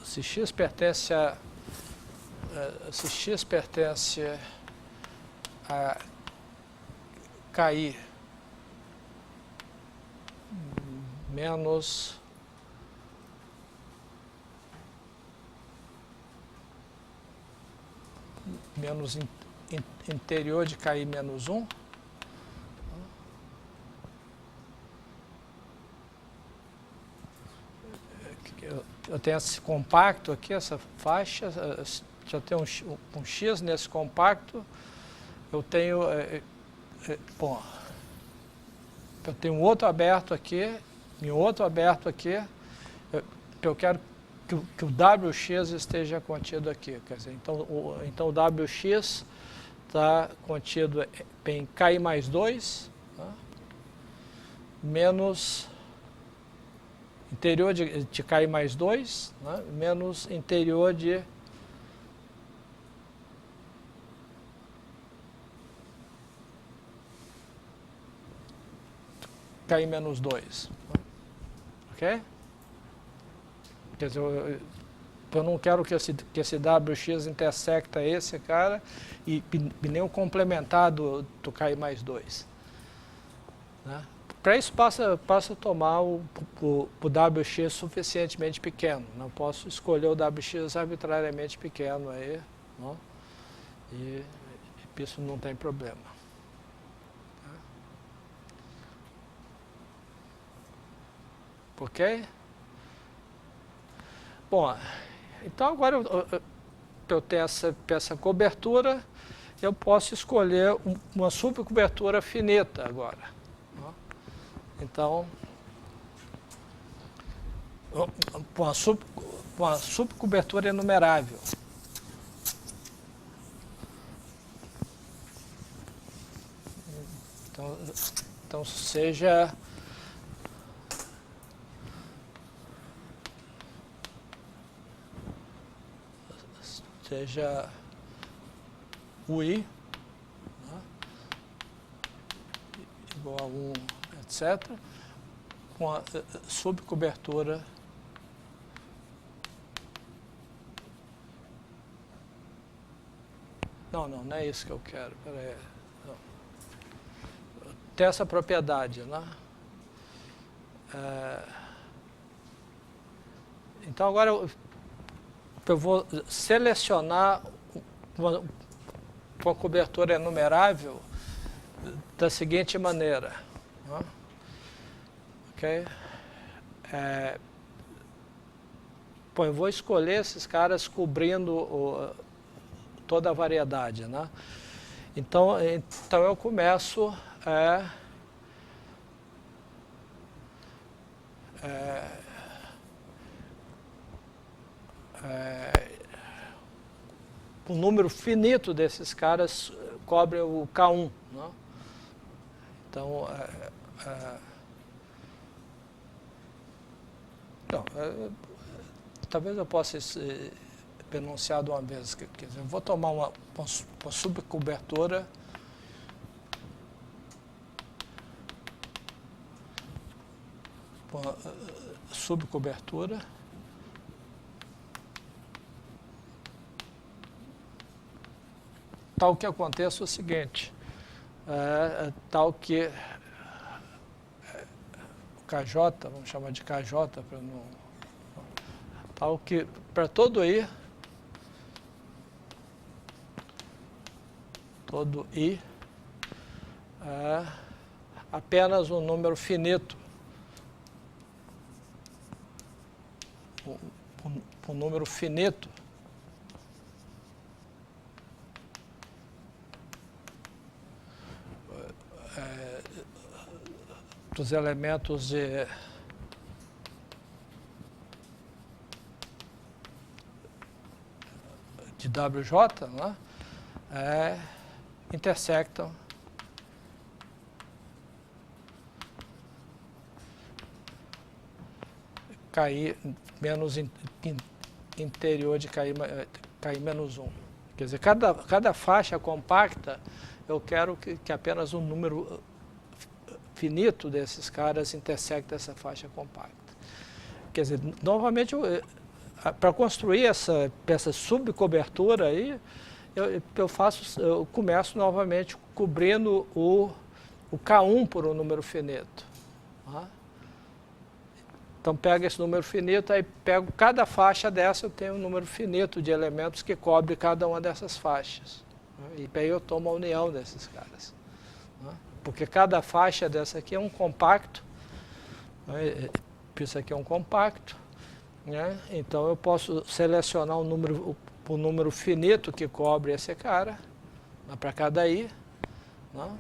Se x pertence a... Se x pertence a KI menos interior de KI menos 1, eu tenho esse compacto aqui, essa faixa, se eu tenho um X nesse compacto, eu tenho, bom, eu tenho um outro aberto aqui, e outro aberto aqui, eu quero que o WX esteja contido aqui, quer dizer, então o WX está contido em KI mais 2, tá? Menos interior de KI mais 2, né? Menos interior de KI menos 2. Ok? Quer dizer, eu não quero que esse WX intersecta esse cara e nem o complementar do KI mais 2. Né? Para isso, passa a tomar o WX suficientemente pequeno. Não posso escolher o WX arbitrariamente pequeno aí, não? E isso não tem problema. Tá? Ok? Bom, então agora eu tenho essa cobertura, eu posso escolher uma subcobertura finita agora. Então, uma subcobertura enumerável. Então seja UI, né, igual a 1, etc., com a subcobertura não é isso que eu quero, peraí. Tem essa propriedade, né? Então agora eu vou selecionar uma cobertura enumerável da seguinte maneira. Né? Ok? Bom, eu vou escolher esses caras cobrindo toda a variedade. Né? Então eu começo um número finito desses caras cobre o K1. Né? Então, talvez eu possa enunciar de uma vez. Quer dizer, eu vou tomar uma subcobertura tal que aconteça o seguinte, tal que o KJ, vamos chamar de KJ para não... Tal que para todo I apenas um número finito, um número finito dos elementos WJ, né, intersectam KI menos interior de KI menos 1. Quer dizer, cada faixa compacta, eu quero que apenas um número finito desses caras intersecte essa faixa compacta. Quer dizer, novamente, para construir essa subcobertura aí, eu começo novamente cobrindo o K1 por um número finito. Tá? Então, pego esse número finito, aí pego cada faixa dessa, eu tenho um número finito de elementos que cobre cada uma dessas faixas. Né? E aí eu tomo a união desses caras. Né? Porque cada faixa dessa aqui é um compacto. Né? Isso aqui é um compacto. Né? Então, eu posso selecionar um número finito que cobre esse cara, né, para cada I. Né?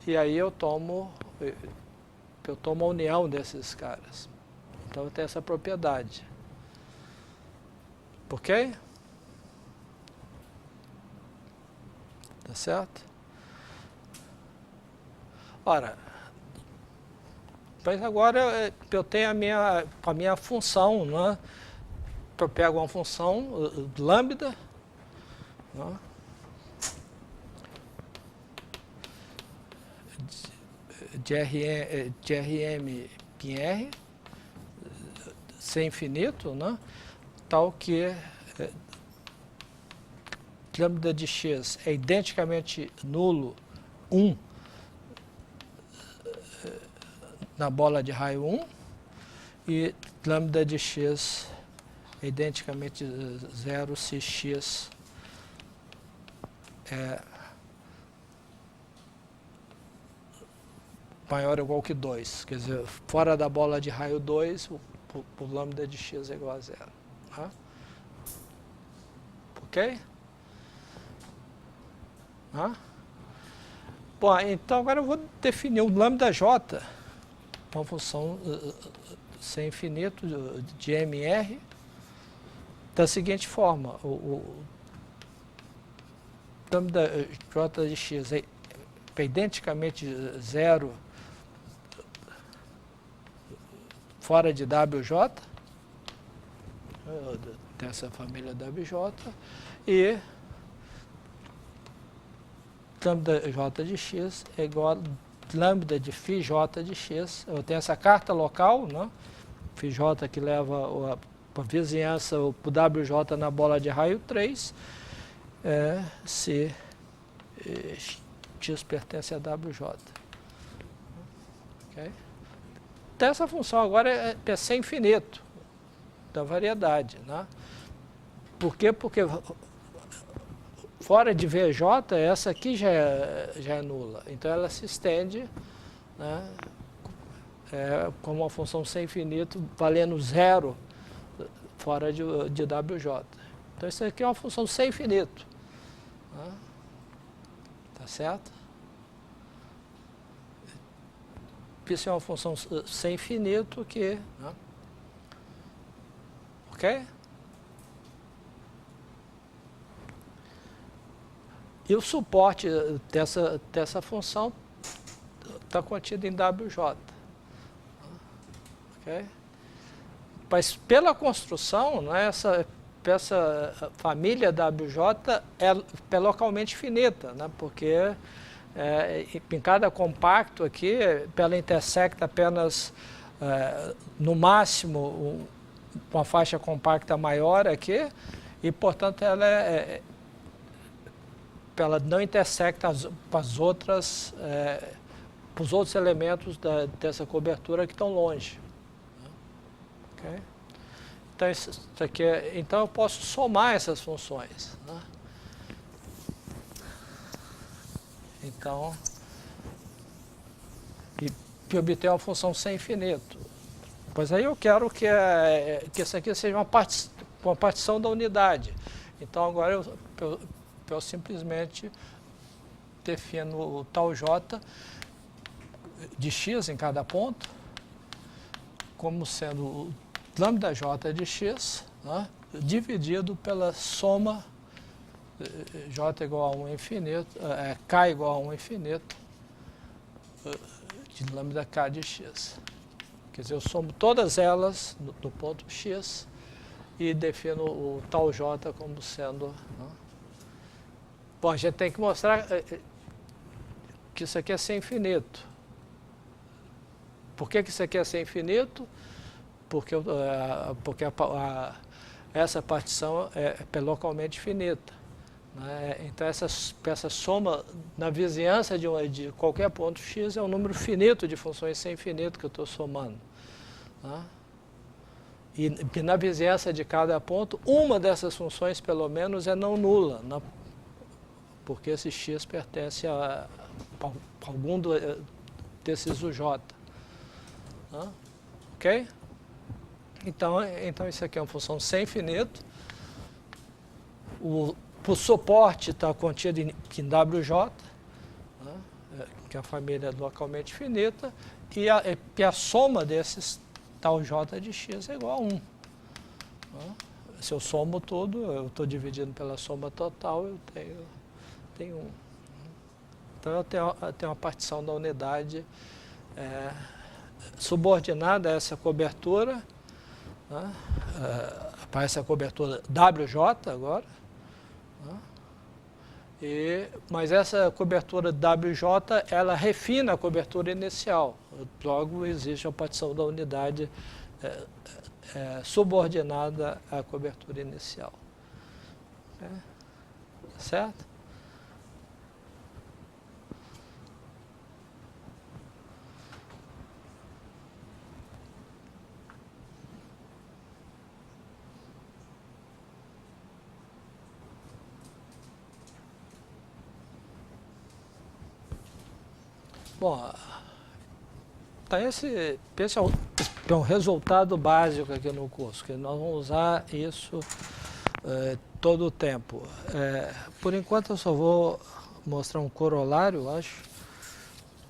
E aí eu tomo a união desses caras. Então, eu tenho essa propriedade. Ok? Tá certo? Ora, mas agora eu tenho a minha função, né? Eu pego uma função lambda, né? de Rm em R, ser infinito, né? Tal que lambda de x é identicamente nulo 1 na bola de raio 1 e lambda de x é identicamente 0 se x é maior ou igual que 2. Quer dizer, fora da bola de raio 2, o lambda de x é igual a 0. Tá? Ok? Tá? Bom, então agora eu vou definir o lambda j, uma função sem infinito de MR, da seguinte forma: o lambda j de x é identicamente 0 fora de WJ, dessa família WJ, e lambda j de x é igual a lambda de φj de x. Eu tenho essa carta local, né? φj que leva a vizinhança, o WJ na bola de raio 3, se x pertence a WJ. Okay? Então, essa função agora é sem infinito da variedade. Né? Por quê? Porque fora de VJ, essa aqui já é nula. Então, ela se estende, né, como uma função sem infinito, valendo 0 fora de WJ. Então, isso aqui é uma função sem infinito. Né? Tá certo? Isso é uma função sem infinito que... Né? Ok? E o suporte dessa função está contido em WJ. Okay? Mas pela construção, né, essa família WJ é localmente finita, né, porque em cada compacto aqui, ela intersecta apenas, no máximo, uma faixa compacta maior aqui, e, portanto, ela não intersecta os outros elementos dessa cobertura que estão longe. Okay? Então, então, eu posso somar essas funções. Né? Então, e obter uma função sem infinito. Pois aí eu quero que isso aqui seja uma partição da unidade. Então, agora eu simplesmente defino o tal j de x em cada ponto como sendo o lambda j de x, né, dividido pela soma J igual a 1 infinito, K igual a 1 infinito de lambda K de x. Quer dizer, eu somo todas elas no ponto x e defino o tal J como sendo... Né? Bom, a gente tem que mostrar que isso aqui é ser infinito. Por que isso aqui é ser infinito? Porque essa partição é localmente finita. Né? Então, essa soma na vizinhança de qualquer ponto x é um número finito de funções sem infinito que eu estou somando. Né? E na vizinhança de cada ponto, uma dessas funções, pelo menos, é não nula, porque esse x pertence a algum desses UJ. Né? Ok? Então, isso aqui é uma função sem infinito. O suporte está contido em WJ, né? Que é a família localmente finita, e a soma desses tal J de x é igual a 1. Né? Se eu somo tudo, eu estou dividindo pela soma total, eu tenho 1. Então eu tenho uma partição da unidade subordinada a essa cobertura, né? Para essa cobertura WJ agora. Né? Mas essa cobertura WJ, ela refina a cobertura inicial. Logo, existe a partição da unidade subordinada à cobertura inicial. Certo? Bom, então esse é um resultado básico aqui no curso, que nós vamos usar isso todo o tempo. Por enquanto eu só vou mostrar um corolário, eu acho.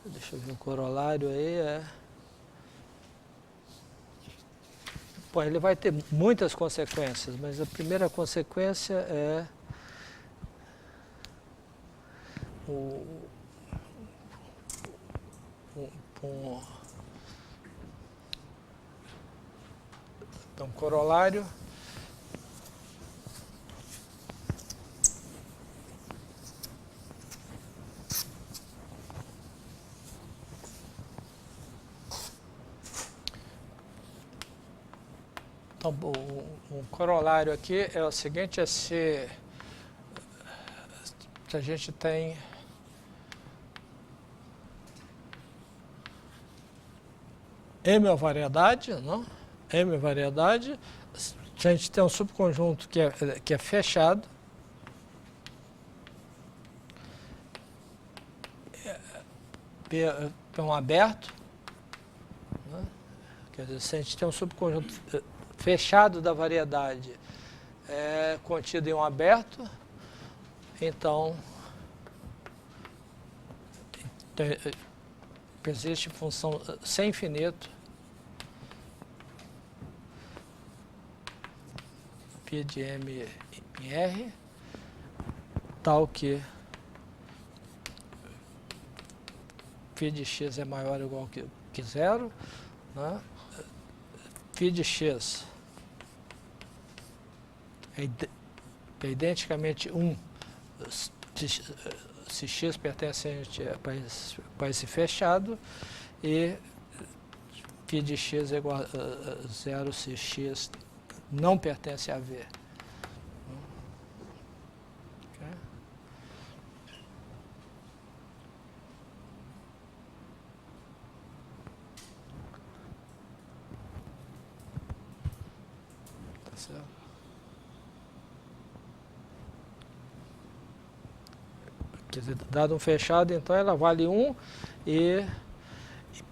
Deixa eu ver o corolário aí. Bom, ele vai ter muitas consequências, mas a primeira consequência é então, corolário então, um corolário aqui é o seguinte, se a gente tem M é a variedade, não? M é a variedade. Se a gente tem um subconjunto que é fechado, P é um aberto, né? Quer dizer, se a gente tem um subconjunto fechado da variedade contido em um aberto, então existe função sem infinito π de M em R, tal que φ de x é maior ou igual que zero, né? Φ de x é identicamente 1 se x pertencente a esse fechado, e φ de x é igual a zero se x não pertence a V. Okay. Tá certo? Quer dizer, dado um fechado, então ela vale 1 e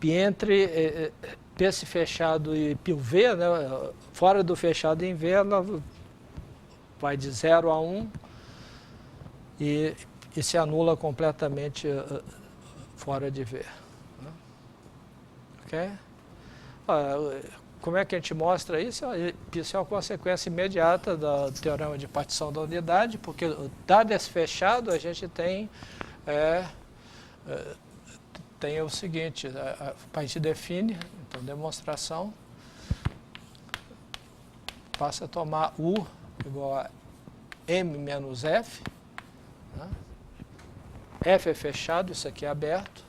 entre esse fechado e πV, né, fora do fechado em V, ela vai de 0 a 1 e se anula completamente fora de V. Né? Ok? como é que a gente mostra isso? Isso é uma consequência imediata do teorema de partição da unidade, porque dado esse fechado, a gente tem o seguinte, a gente define, então demonstração, passa a tomar U igual a M menos F, né? F é fechado, isso aqui é aberto.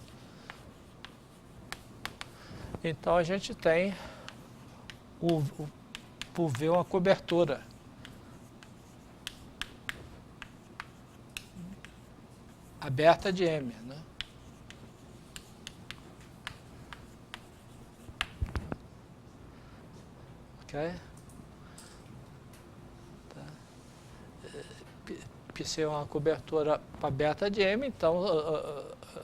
Então a gente tem por V uma cobertura. Aberta de M, né? Ok? Tá. Psi é uma cobertura aberta de M, então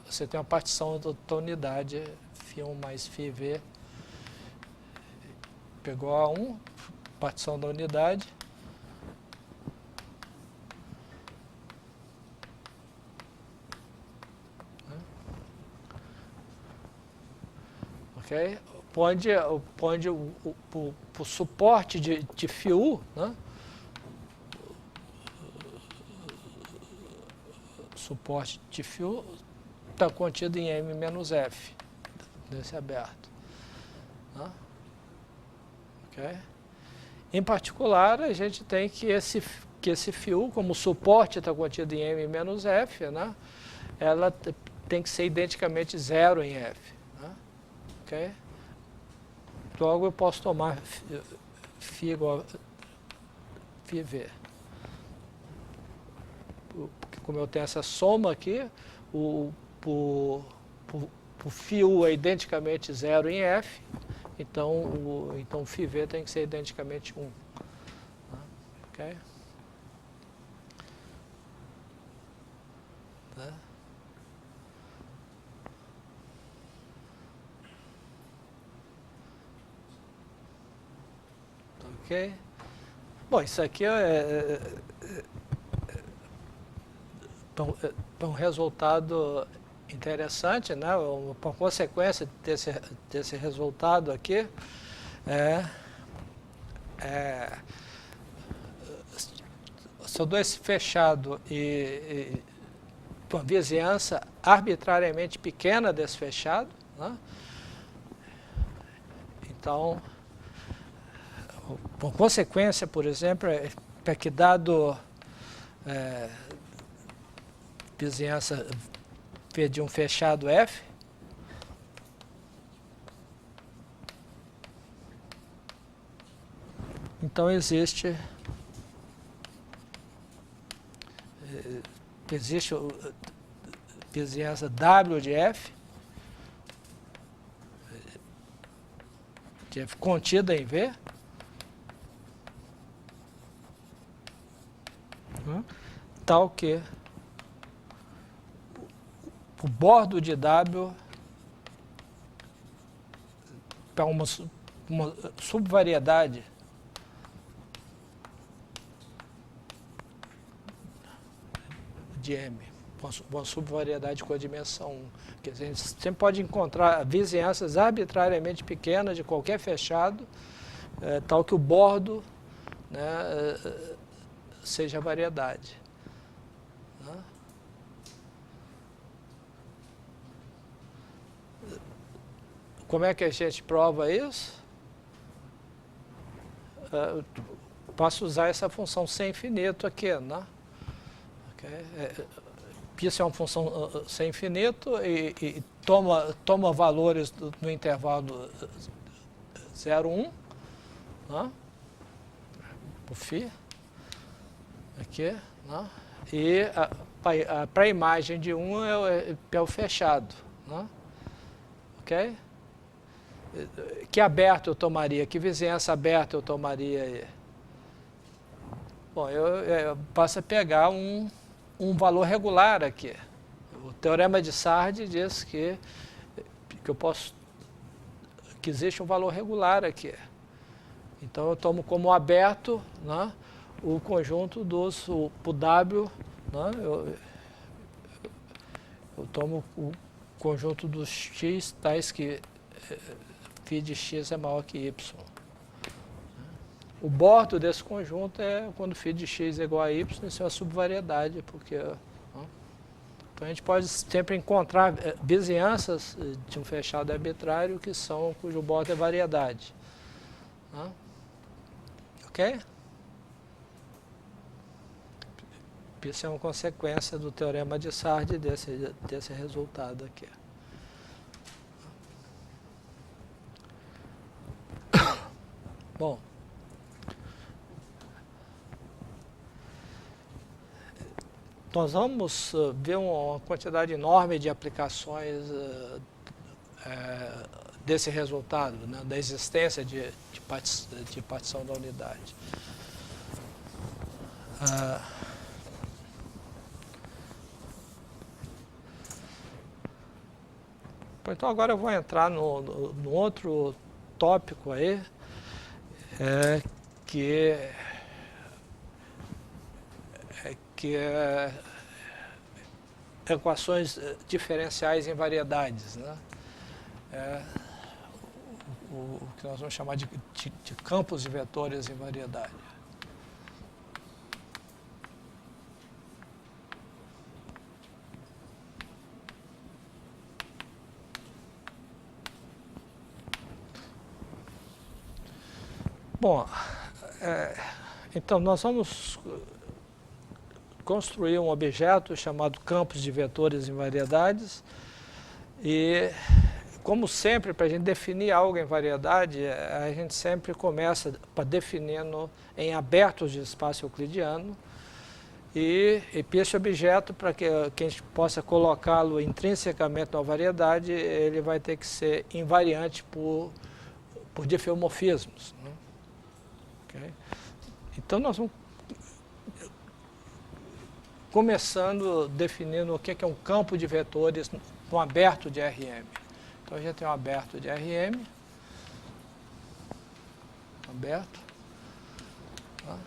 você tem uma partição da unidade φ1 mais φv pegou a 1, partição da unidade. Ok? Onde o suporte de φu, né? Suporte de φu está contido em M menos F, desse aberto. Né? Okay? Em particular, a gente tem que esse φu, como o suporte está contido em M menos F, né? Ela tem que ser identicamente zero em F. Né? Okay? Logo eu posso tomar φ igual a φv. Porque como eu tenho essa soma aqui, o φu é identicamente zero em F, então φv tem que ser identicamente 1. Ok? Tá? Ok? Bom, isso aqui é um resultado interessante, né? Uma consequência desse resultado aqui se eu dou esse fechado e uma vizinhança arbitrariamente pequena desse fechado, né? Então, por consequência, por exemplo, é que dado vizinhança V de um fechado F, então existe vizinhança W de F contida em V, tal que o bordo de W para uma subvariedade de M, uma subvariedade com a dimensão 1. Quer dizer, a gente sempre pode encontrar vizinhanças arbitrariamente pequenas de qualquer fechado, tal que o bordo, né, seja a variedade. Né? Como é que a gente prova isso? Posso usar essa função sem infinito aqui, né? Isso é uma função sem infinito e toma valores no intervalo 0, 1, né? O φ, aqui, né? E para a imagem de 1 é o fechado, né? Ok? Que aberto eu tomaria? Que vizinhança aberta eu tomaria aí? Bom, eu passo a pegar um valor regular aqui. O teorema de Sard diz que existe um valor regular aqui. Então eu tomo como aberto, né, o conjunto o W, né, eu tomo o conjunto dos x tais que φ de x é maior que y. o bordo desse conjunto é quando φ de x é igual a y, isso é uma subvariedade, porque... Então a gente pode sempre encontrar vizinhanças de um fechado arbitrário cujo bordo é variedade. Ok? Isso é uma consequência do teorema de Sardi desse resultado aqui. Bom, nós vamos ver uma quantidade enorme de aplicações desse resultado, né, da existência de partição da unidade. Então agora eu vou entrar no outro tópico aí, que é equações diferenciais em variedades, né? O que nós vamos chamar de campos de vetores em variedade. Bom, então nós vamos construir um objeto chamado campos de vetores em variedades e, como sempre, para a gente definir algo em variedade, a gente sempre começa definindo em abertos de espaço euclidiano e esse objeto, para que a gente possa colocá-lo intrinsecamente na variedade, ele vai ter que ser invariante por diffeomorfismos, né? Okay? Então nós vamos começando definindo o que é um campo de vetores no aberto de RM. Então a gente tem um aberto de RM, aberto, tá?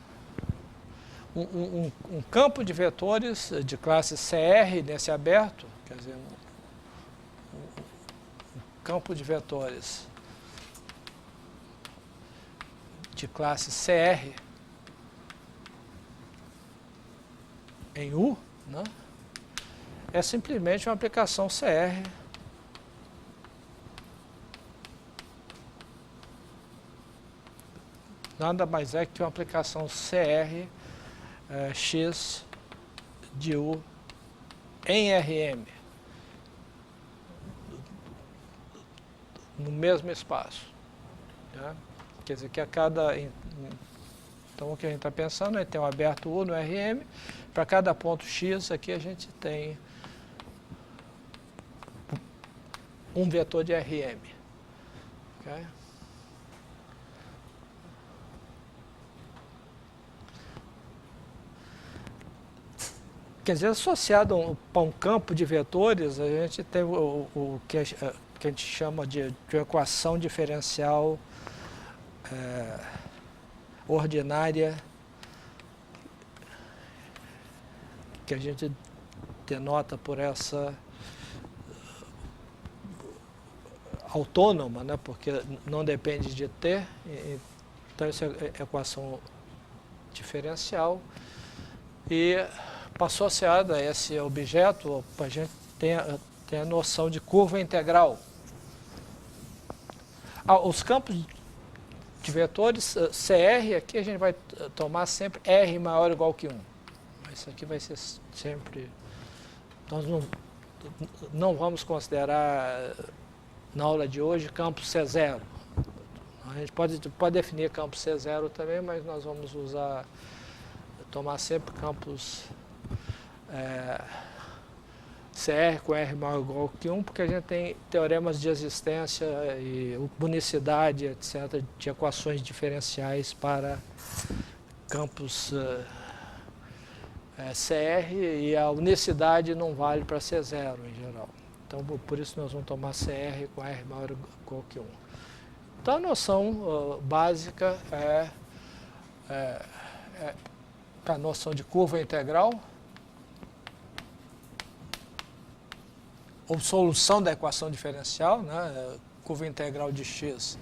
Um campo de vetores de classe CR nesse aberto, quer dizer, um campo de vetores de classe CR em U, né, é simplesmente uma aplicação CR nada mais é que uma aplicação CR X de U em RM no mesmo espaço, né? Quer dizer que então o que a gente está pensando é ter um aberto U no RM, para cada ponto X aqui a gente tem um vetor de RM. Okay? Quer dizer, associado a um campo de vetores, a gente tem o que a gente chama de equação diferencial ordinária, que a gente denota por essa autônoma, né, porque não depende de t, então essa é a equação diferencial, e associada a esse objeto, a gente tem a noção de curva integral. Os campos de vetores CR, aqui a gente vai tomar sempre R maior ou igual que 1. Isso aqui vai ser sempre... Nós não vamos considerar, na aula de hoje, campo C0. A gente pode definir campo C0 também, mas nós vamos tomar sempre campos CR com R maior ou igual que 1, porque a gente tem teoremas de existência e unicidade, etc., de equações diferenciais para campos CR, e a unicidade não vale para C0 em geral. Então, por isso nós vamos tomar CR com R maior ou igual que 1. Então, a noção básica é a noção de curva integral, ou solução da equação diferencial, né? Curva integral de x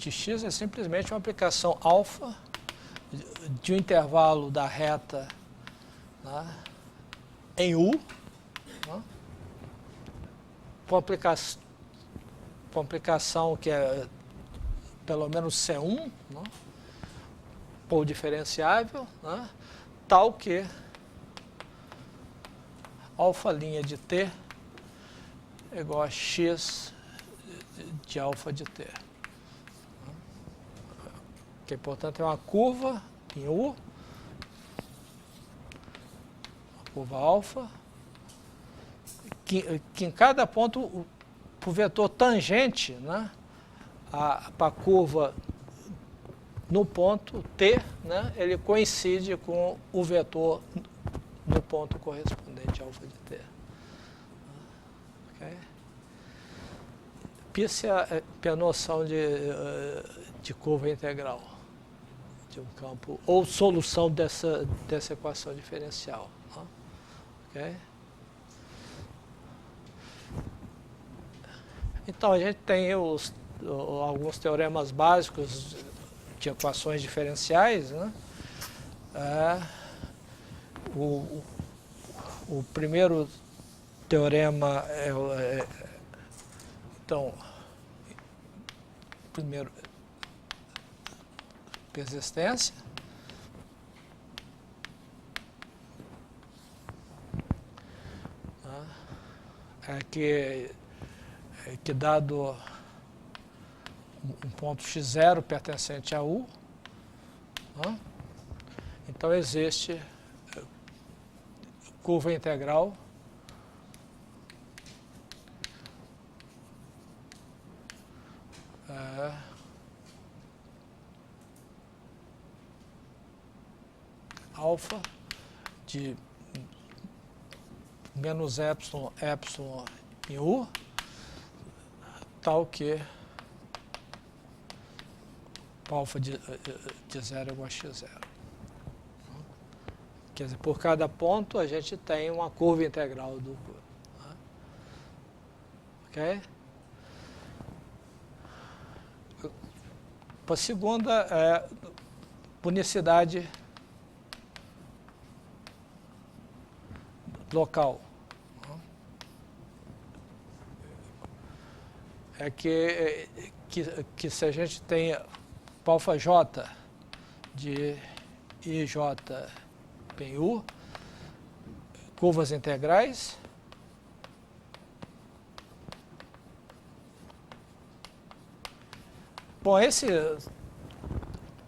de x é simplesmente uma aplicação alfa de um intervalo da reta, né, em U, né, com aplicação que é pelo menos C1, né, ou diferenciável, né, tal que alfa' de t é igual a x de alfa de t. Que, portanto, é uma curva em U, uma curva alfa, que em cada ponto o vetor tangente, né, para a curva no ponto t, né, ele coincide com o vetor no ponto correspondente a alfa de t. Okay? Isso é a noção de curva integral de um campo, ou solução dessa equação diferencial. Né? Okay? Então, a gente tem alguns teoremas básicos de equações diferenciais, né? O primeiro teorema então, primeiro, persistência. Que dado um ponto x0 pertencente a U, né, então existe curva integral alfa de menos epsilon em U, tal que alfa de 0 é igual a x0. Quer dizer, por cada ponto a gente tem uma curva integral do... Né? Ok? A segunda é unicidade local. É que se a gente tem alfa j de ij em U, curvas integrais, bom, esse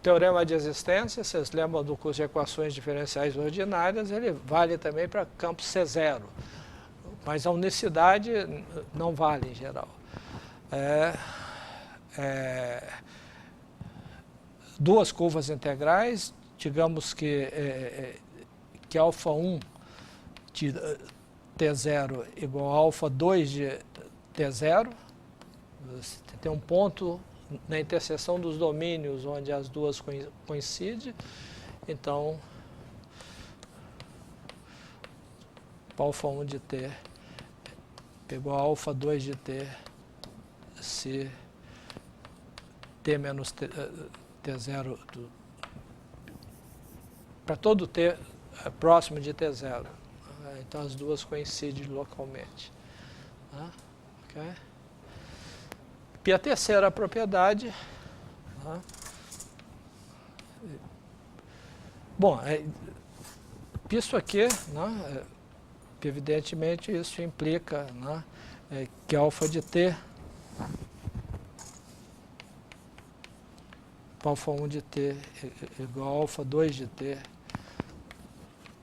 teorema de existência, vocês lembram do curso de equações diferenciais ordinárias, ele vale também para campo C0, mas a unicidade não vale em geral. Duas curvas integrais, digamos que alfa1 de t0 igual a alfa2 de t0, você tem um ponto na interseção dos domínios onde as duas coincidem, então alfa1 de t igual a alfa2 de t se t menos t0 para todo t próximo de t0. Então as duas coincidem localmente. Okay? E a terceira propriedade, bom, isso aqui, né, evidentemente isso implica, né, que alfa de t, alfa1 de t igual a alfa2 de t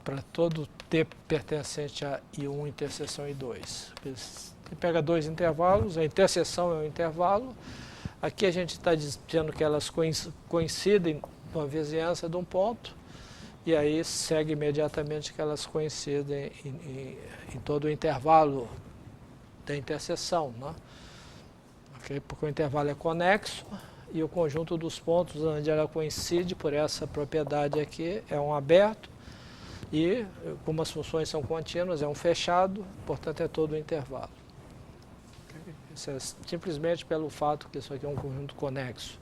para todo t pertencente a I1 interseção I2. Você pega dois intervalos, a interseção é um intervalo, aqui a gente está dizendo que elas coincidem na vizinhança de um ponto, e aí segue imediatamente que elas coincidem em todo o intervalo da interseção, né? Okay? Porque o intervalo é conexo, e o conjunto dos pontos onde ela coincide por essa propriedade aqui é um aberto, e como as funções são contínuas, é um fechado, portanto é todo o intervalo. Isso é simplesmente pelo fato que isso aqui é um conjunto conexo.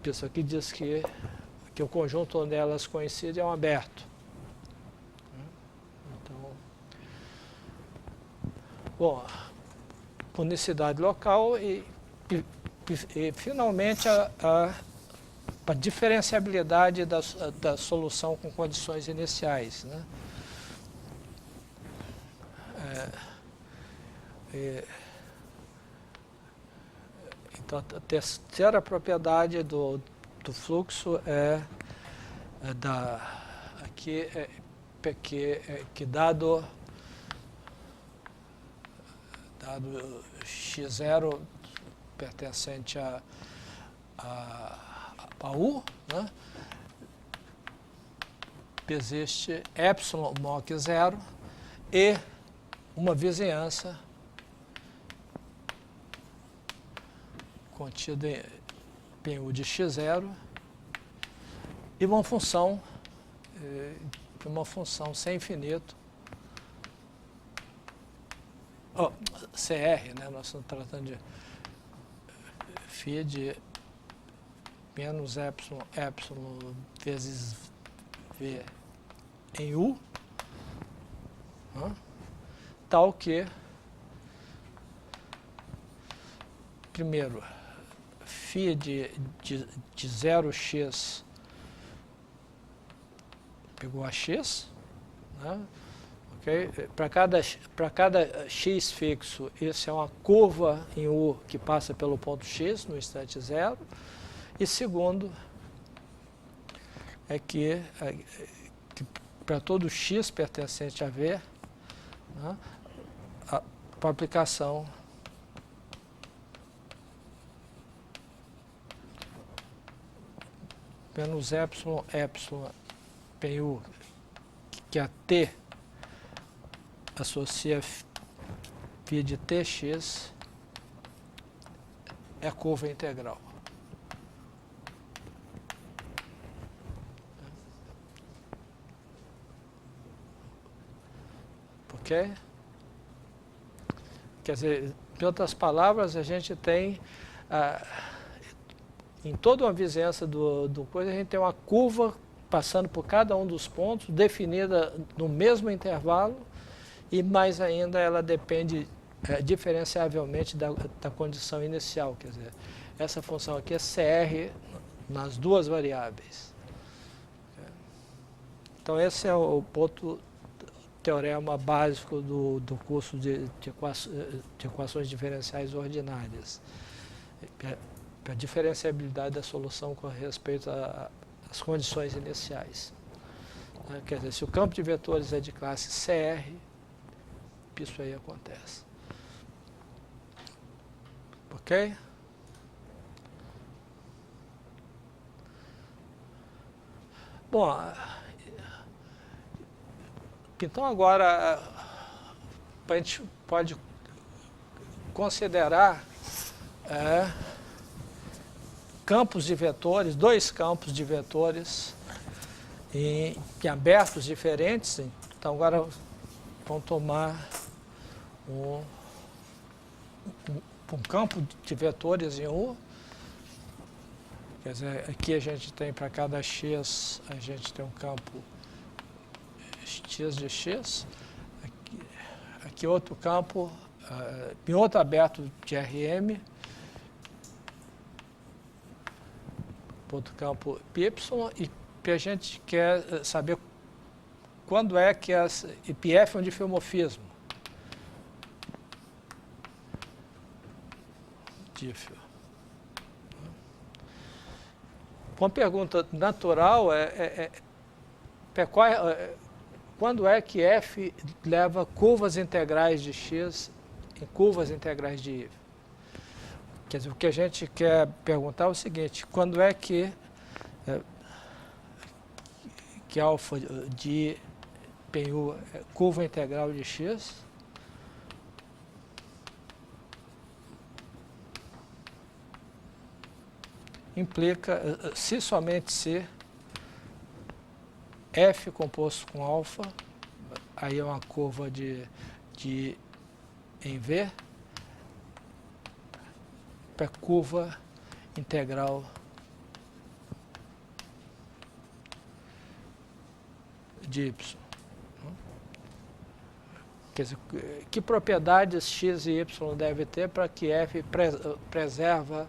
Isso aqui diz que o conjunto onde elas coincidem é um aberto. Então, bom, unicidade local e finalmente a diferenciabilidade da solução com condições iniciais, né? Então, a terceira propriedade do fluxo que dado x0 pertencente a U, né? Existe epsilon moc 0 e uma vizinhança contida em U de x0 e uma função sem infinito, CR, né? Nós estamos tratando de φ de menos epsilon vezes V em U, tal que, primeiro, φ de 0x pegou a x, né? Okay? Para cada x fixo, isso é uma curva em U que passa pelo ponto x no instante zero. E segundo, é que para todo x pertencente a V, né, para aplicação menos epsilon em U, que a T associa φ de Tx, é a curva integral. Ok? Quer dizer, em outras palavras, a gente tem, em toda uma vizinhança do coisa, a gente tem uma curva passando por cada um dos pontos, definida no mesmo intervalo, e mais ainda ela depende diferenciavelmente da condição inicial. Quer dizer, essa função aqui é CR nas duas variáveis. Então esse é o ponto teorema básico do curso de equações diferenciais ordinárias. A diferenciabilidade da solução com respeito às condições iniciais. Quer dizer, se o campo de vetores é de classe CR, isso aí acontece. Ok? Bom, então agora a gente pode considerar campos de vetores, dois campos de vetores em abertos diferentes. Então agora vamos tomar um campo de vetores em U. Quer dizer, aqui a gente tem para cada x, a gente tem um campo x de x. Aqui outro campo, em outro aberto de Rm. Outro campo y. E a gente quer saber quando é que e πf é um difeomorfismo. Uma pergunta natural quando é que f leva curvas integrais de x em curvas integrais de y? Quer dizer, o que a gente quer perguntar é o seguinte: quando é que alfa de PU é curva integral de x implica, se somente se f composto com alfa, aí é uma curva em V, para curva integral de Y. Quer dizer, que propriedades x e y deve ter para que f preserva,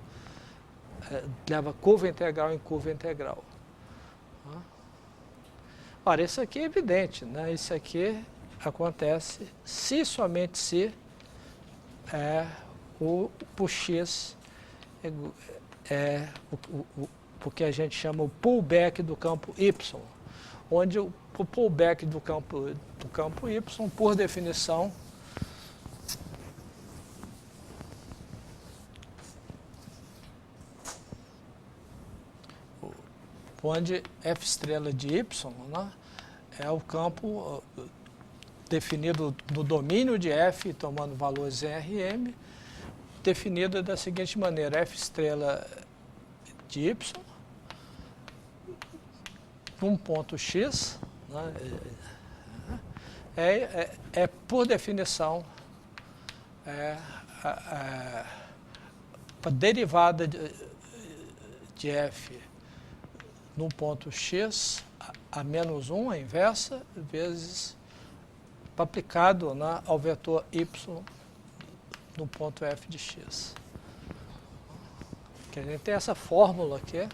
leva curva integral em curva integral. Ora, isso aqui é evidente, né? Isso aqui acontece se somente se o x é o que a gente chama o pullback do campo y, onde o pullback do campo y, por definição, onde f estrela de y, né, é o campo definido no domínio de f, tomando valores em Rm, definido da seguinte maneira: f estrela de y, num ponto x, né, por definição, a derivada de f num ponto x a menos 1, a inversa, vezes aplicado, né, ao vetor y no ponto f de x. Que a gente tem essa fórmula aqui.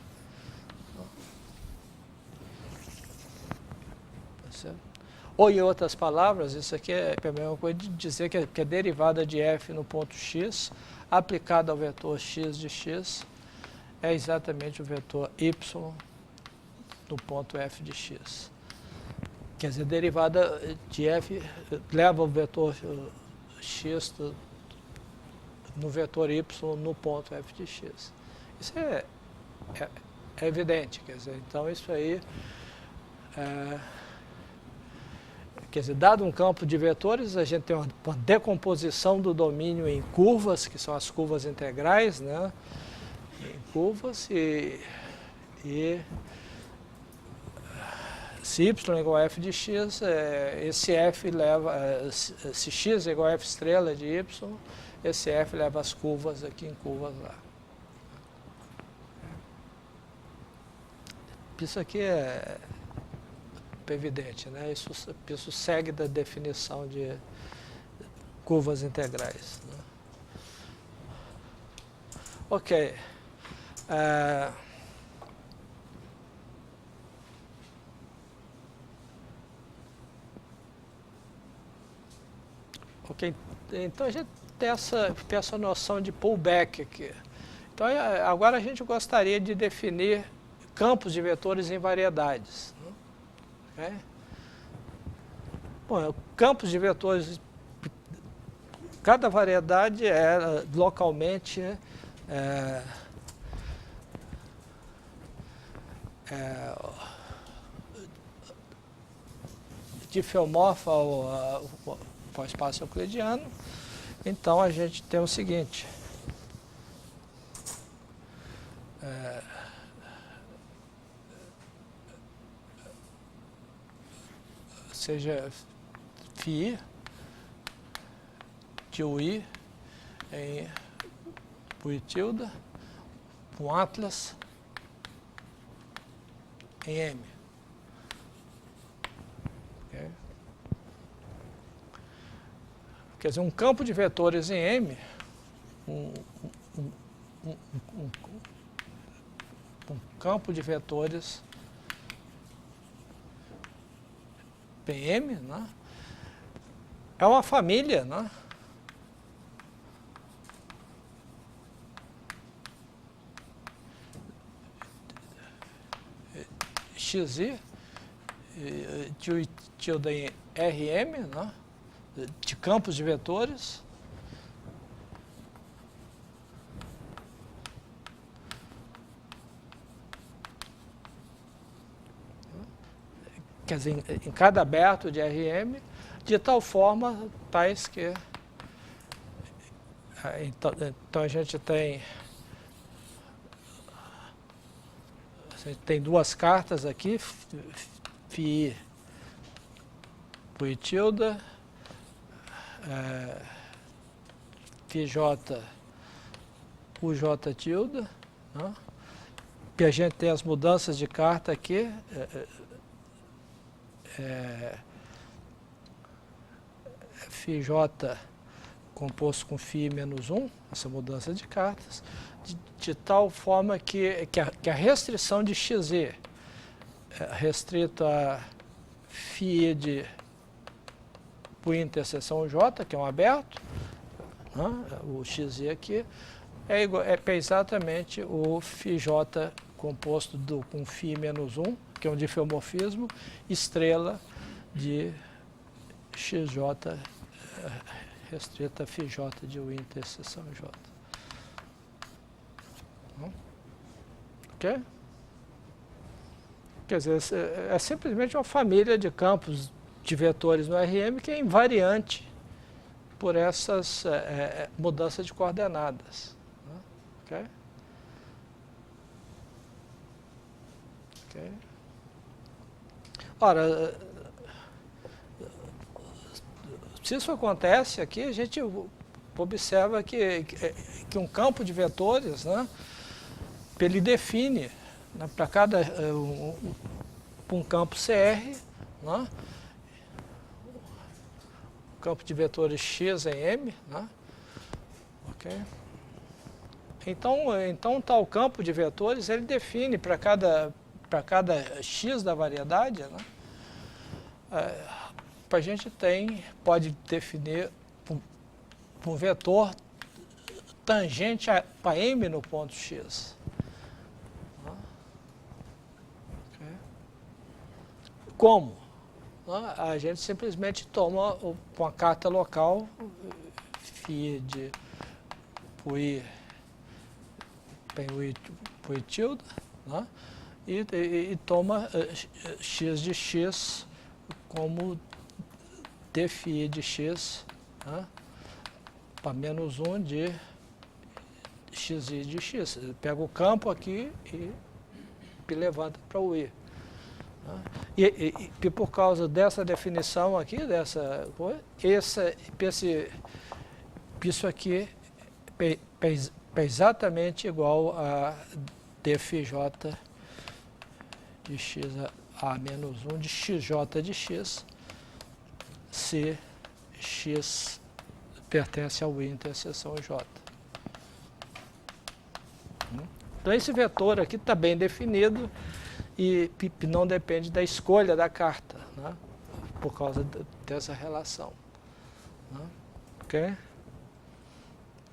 Ou, em outras palavras, isso aqui é a mesma coisa de dizer que a derivada de f no ponto x, aplicada ao vetor x de x, é exatamente o vetor y no ponto f de x. Quer dizer, a derivada de f leva o vetor x no vetor y no ponto f de x. Isso é evidente, quer dizer, então isso aí quer dizer, dado um campo de vetores, a gente tem uma decomposição do domínio em curvas, que são as curvas integrais, né? Em curvas, e se y é igual a f de x, esse f leva, se x é igual a f estrela de y, esse f leva as curvas aqui em curvas lá. Isso aqui é evidente, né? Isso segue da definição de curvas integrais, né? Ok. Ok, então a gente tem essa noção de pullback aqui. Então agora a gente gostaria de definir campos de vetores em variedades, né? Okay? Bom, campos de vetores, cada variedade é localmente diffeomorfa ao espaço euclidiano. Então a gente tem o seguinte: seja φ de UI em π tilde com Atlas em M. Okay. Quer dizer, um campo de vetores em M, um campo de vetores PM, né, é uma família, né, XI tilde em RM, né, de campos de vetores, quer dizer, em cada aberto de RM, de tal forma, tais que... Então a gente tem duas cartas aqui, φ π tilde, φj uj tilde, né? E a gente tem as mudanças de carta aqui, Φj composto com φ menos 1, essa mudança de cartas, de tal forma que a restrição de xz é restrito a φ de por interseção j, que é um aberto, né, o xz aqui, é exatamente o Φj composto com φ menos 1, que é um difeomorfismo, estrela de xj restrita a Φj de U interseção j. Ok? Quer dizer, é simplesmente uma família de campos de vetores no RM que é invariante por essas mudanças de coordenadas. Ok? Ok. Ora, se isso acontece aqui, a gente observa que um campo de vetores, né, ele define, né, para cada um campo CR, né, o campo de vetores X em M, né, ok? Então tal campo de vetores, ele define para cada X da variedade, né, a gente pode definir um vetor tangente para M no ponto X. Okay. Como? A gente simplesmente toma uma carta local, φ de π tilde, né? E toma x de x como dφ de x, né, para menos 1 de xi de x. Pega o campo aqui e levanta para o i. Né? E por causa dessa definição aqui, isso aqui é exatamente igual a dφj de x a menos 1 de xj de x, se x pertence ao I interseção j. Então esse vetor aqui está bem definido e não depende da escolha da carta, né, por causa dessa relação. Né, ok?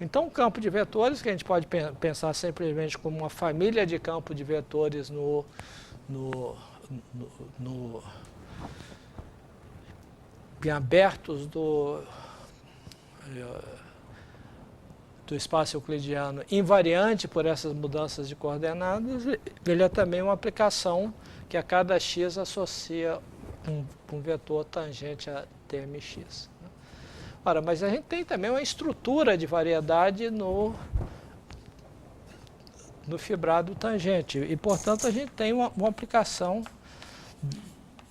Então, o campo de vetores, que a gente pode pensar simplesmente como uma família de campos de vetores em abertos do espaço euclidiano invariante por essas mudanças de coordenadas, ele é também uma aplicação que a cada x associa um vetor tangente a tmx. Ora, mas a gente tem também uma estrutura de variedade no fibrado tangente e, portanto, a gente tem uma aplicação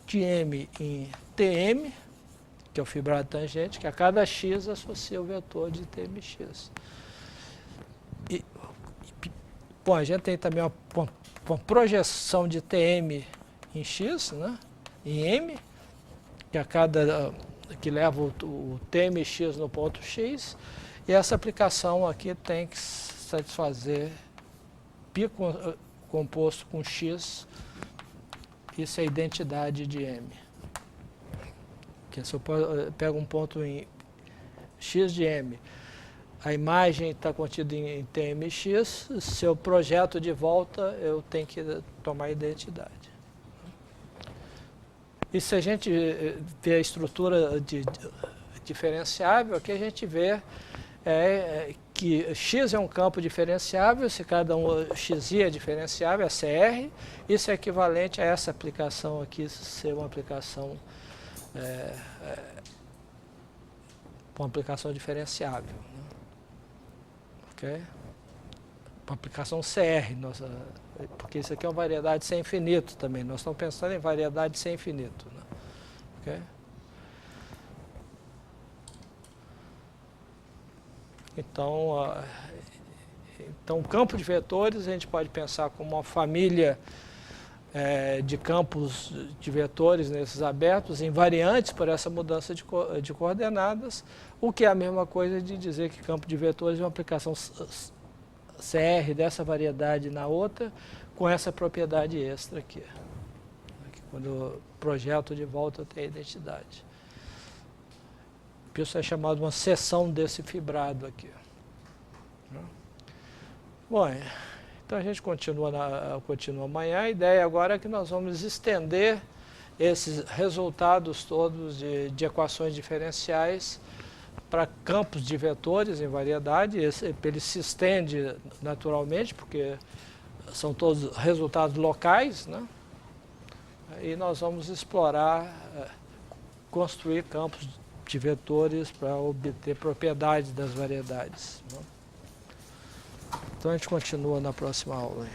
de M em Tm, que é o fibrado tangente, que a cada x associa o vetor de Tmx. Bom, a gente tem também uma projeção de Tm em x, né, em M, que leva o Tmx no ponto x, e essa aplicação aqui tem que satisfazer π composto com x, isso é a identidade de M. Que se eu pego um ponto em x de M, a imagem está contida em Tmx, se eu projeto de volta, eu tenho que tomar a identidade. E se a gente vê a estrutura diferenciável, aqui a gente vê que x é um campo diferenciável, se cada xi é diferenciável, é CR, isso é equivalente a essa aplicação aqui ser uma aplicação diferenciável. Né? Ok? Uma aplicação CR, porque isso aqui é uma variedade sem infinito também, nós estamos pensando em variedade sem infinito. Né? Okay? Então, o campo de vetores a gente pode pensar como uma família de campos de vetores nesses abertos, invariantes por essa mudança de coordenadas, o que é a mesma coisa de dizer que campo de vetores é uma aplicação CR dessa variedade na outra, com essa propriedade extra aqui. Quando o projeto de volta tem a identidade. Isso é chamado uma seção desse fibrado aqui. Bom, então a gente continua amanhã. A ideia agora é que nós vamos estender esses resultados todos de equações diferenciais para campos de vetores em variedade. Ele se estende naturalmente, porque são todos resultados locais, né? E nós vamos explorar, construir campos de vetores para obter propriedades das variedades, né? Então a gente continua na próxima aula.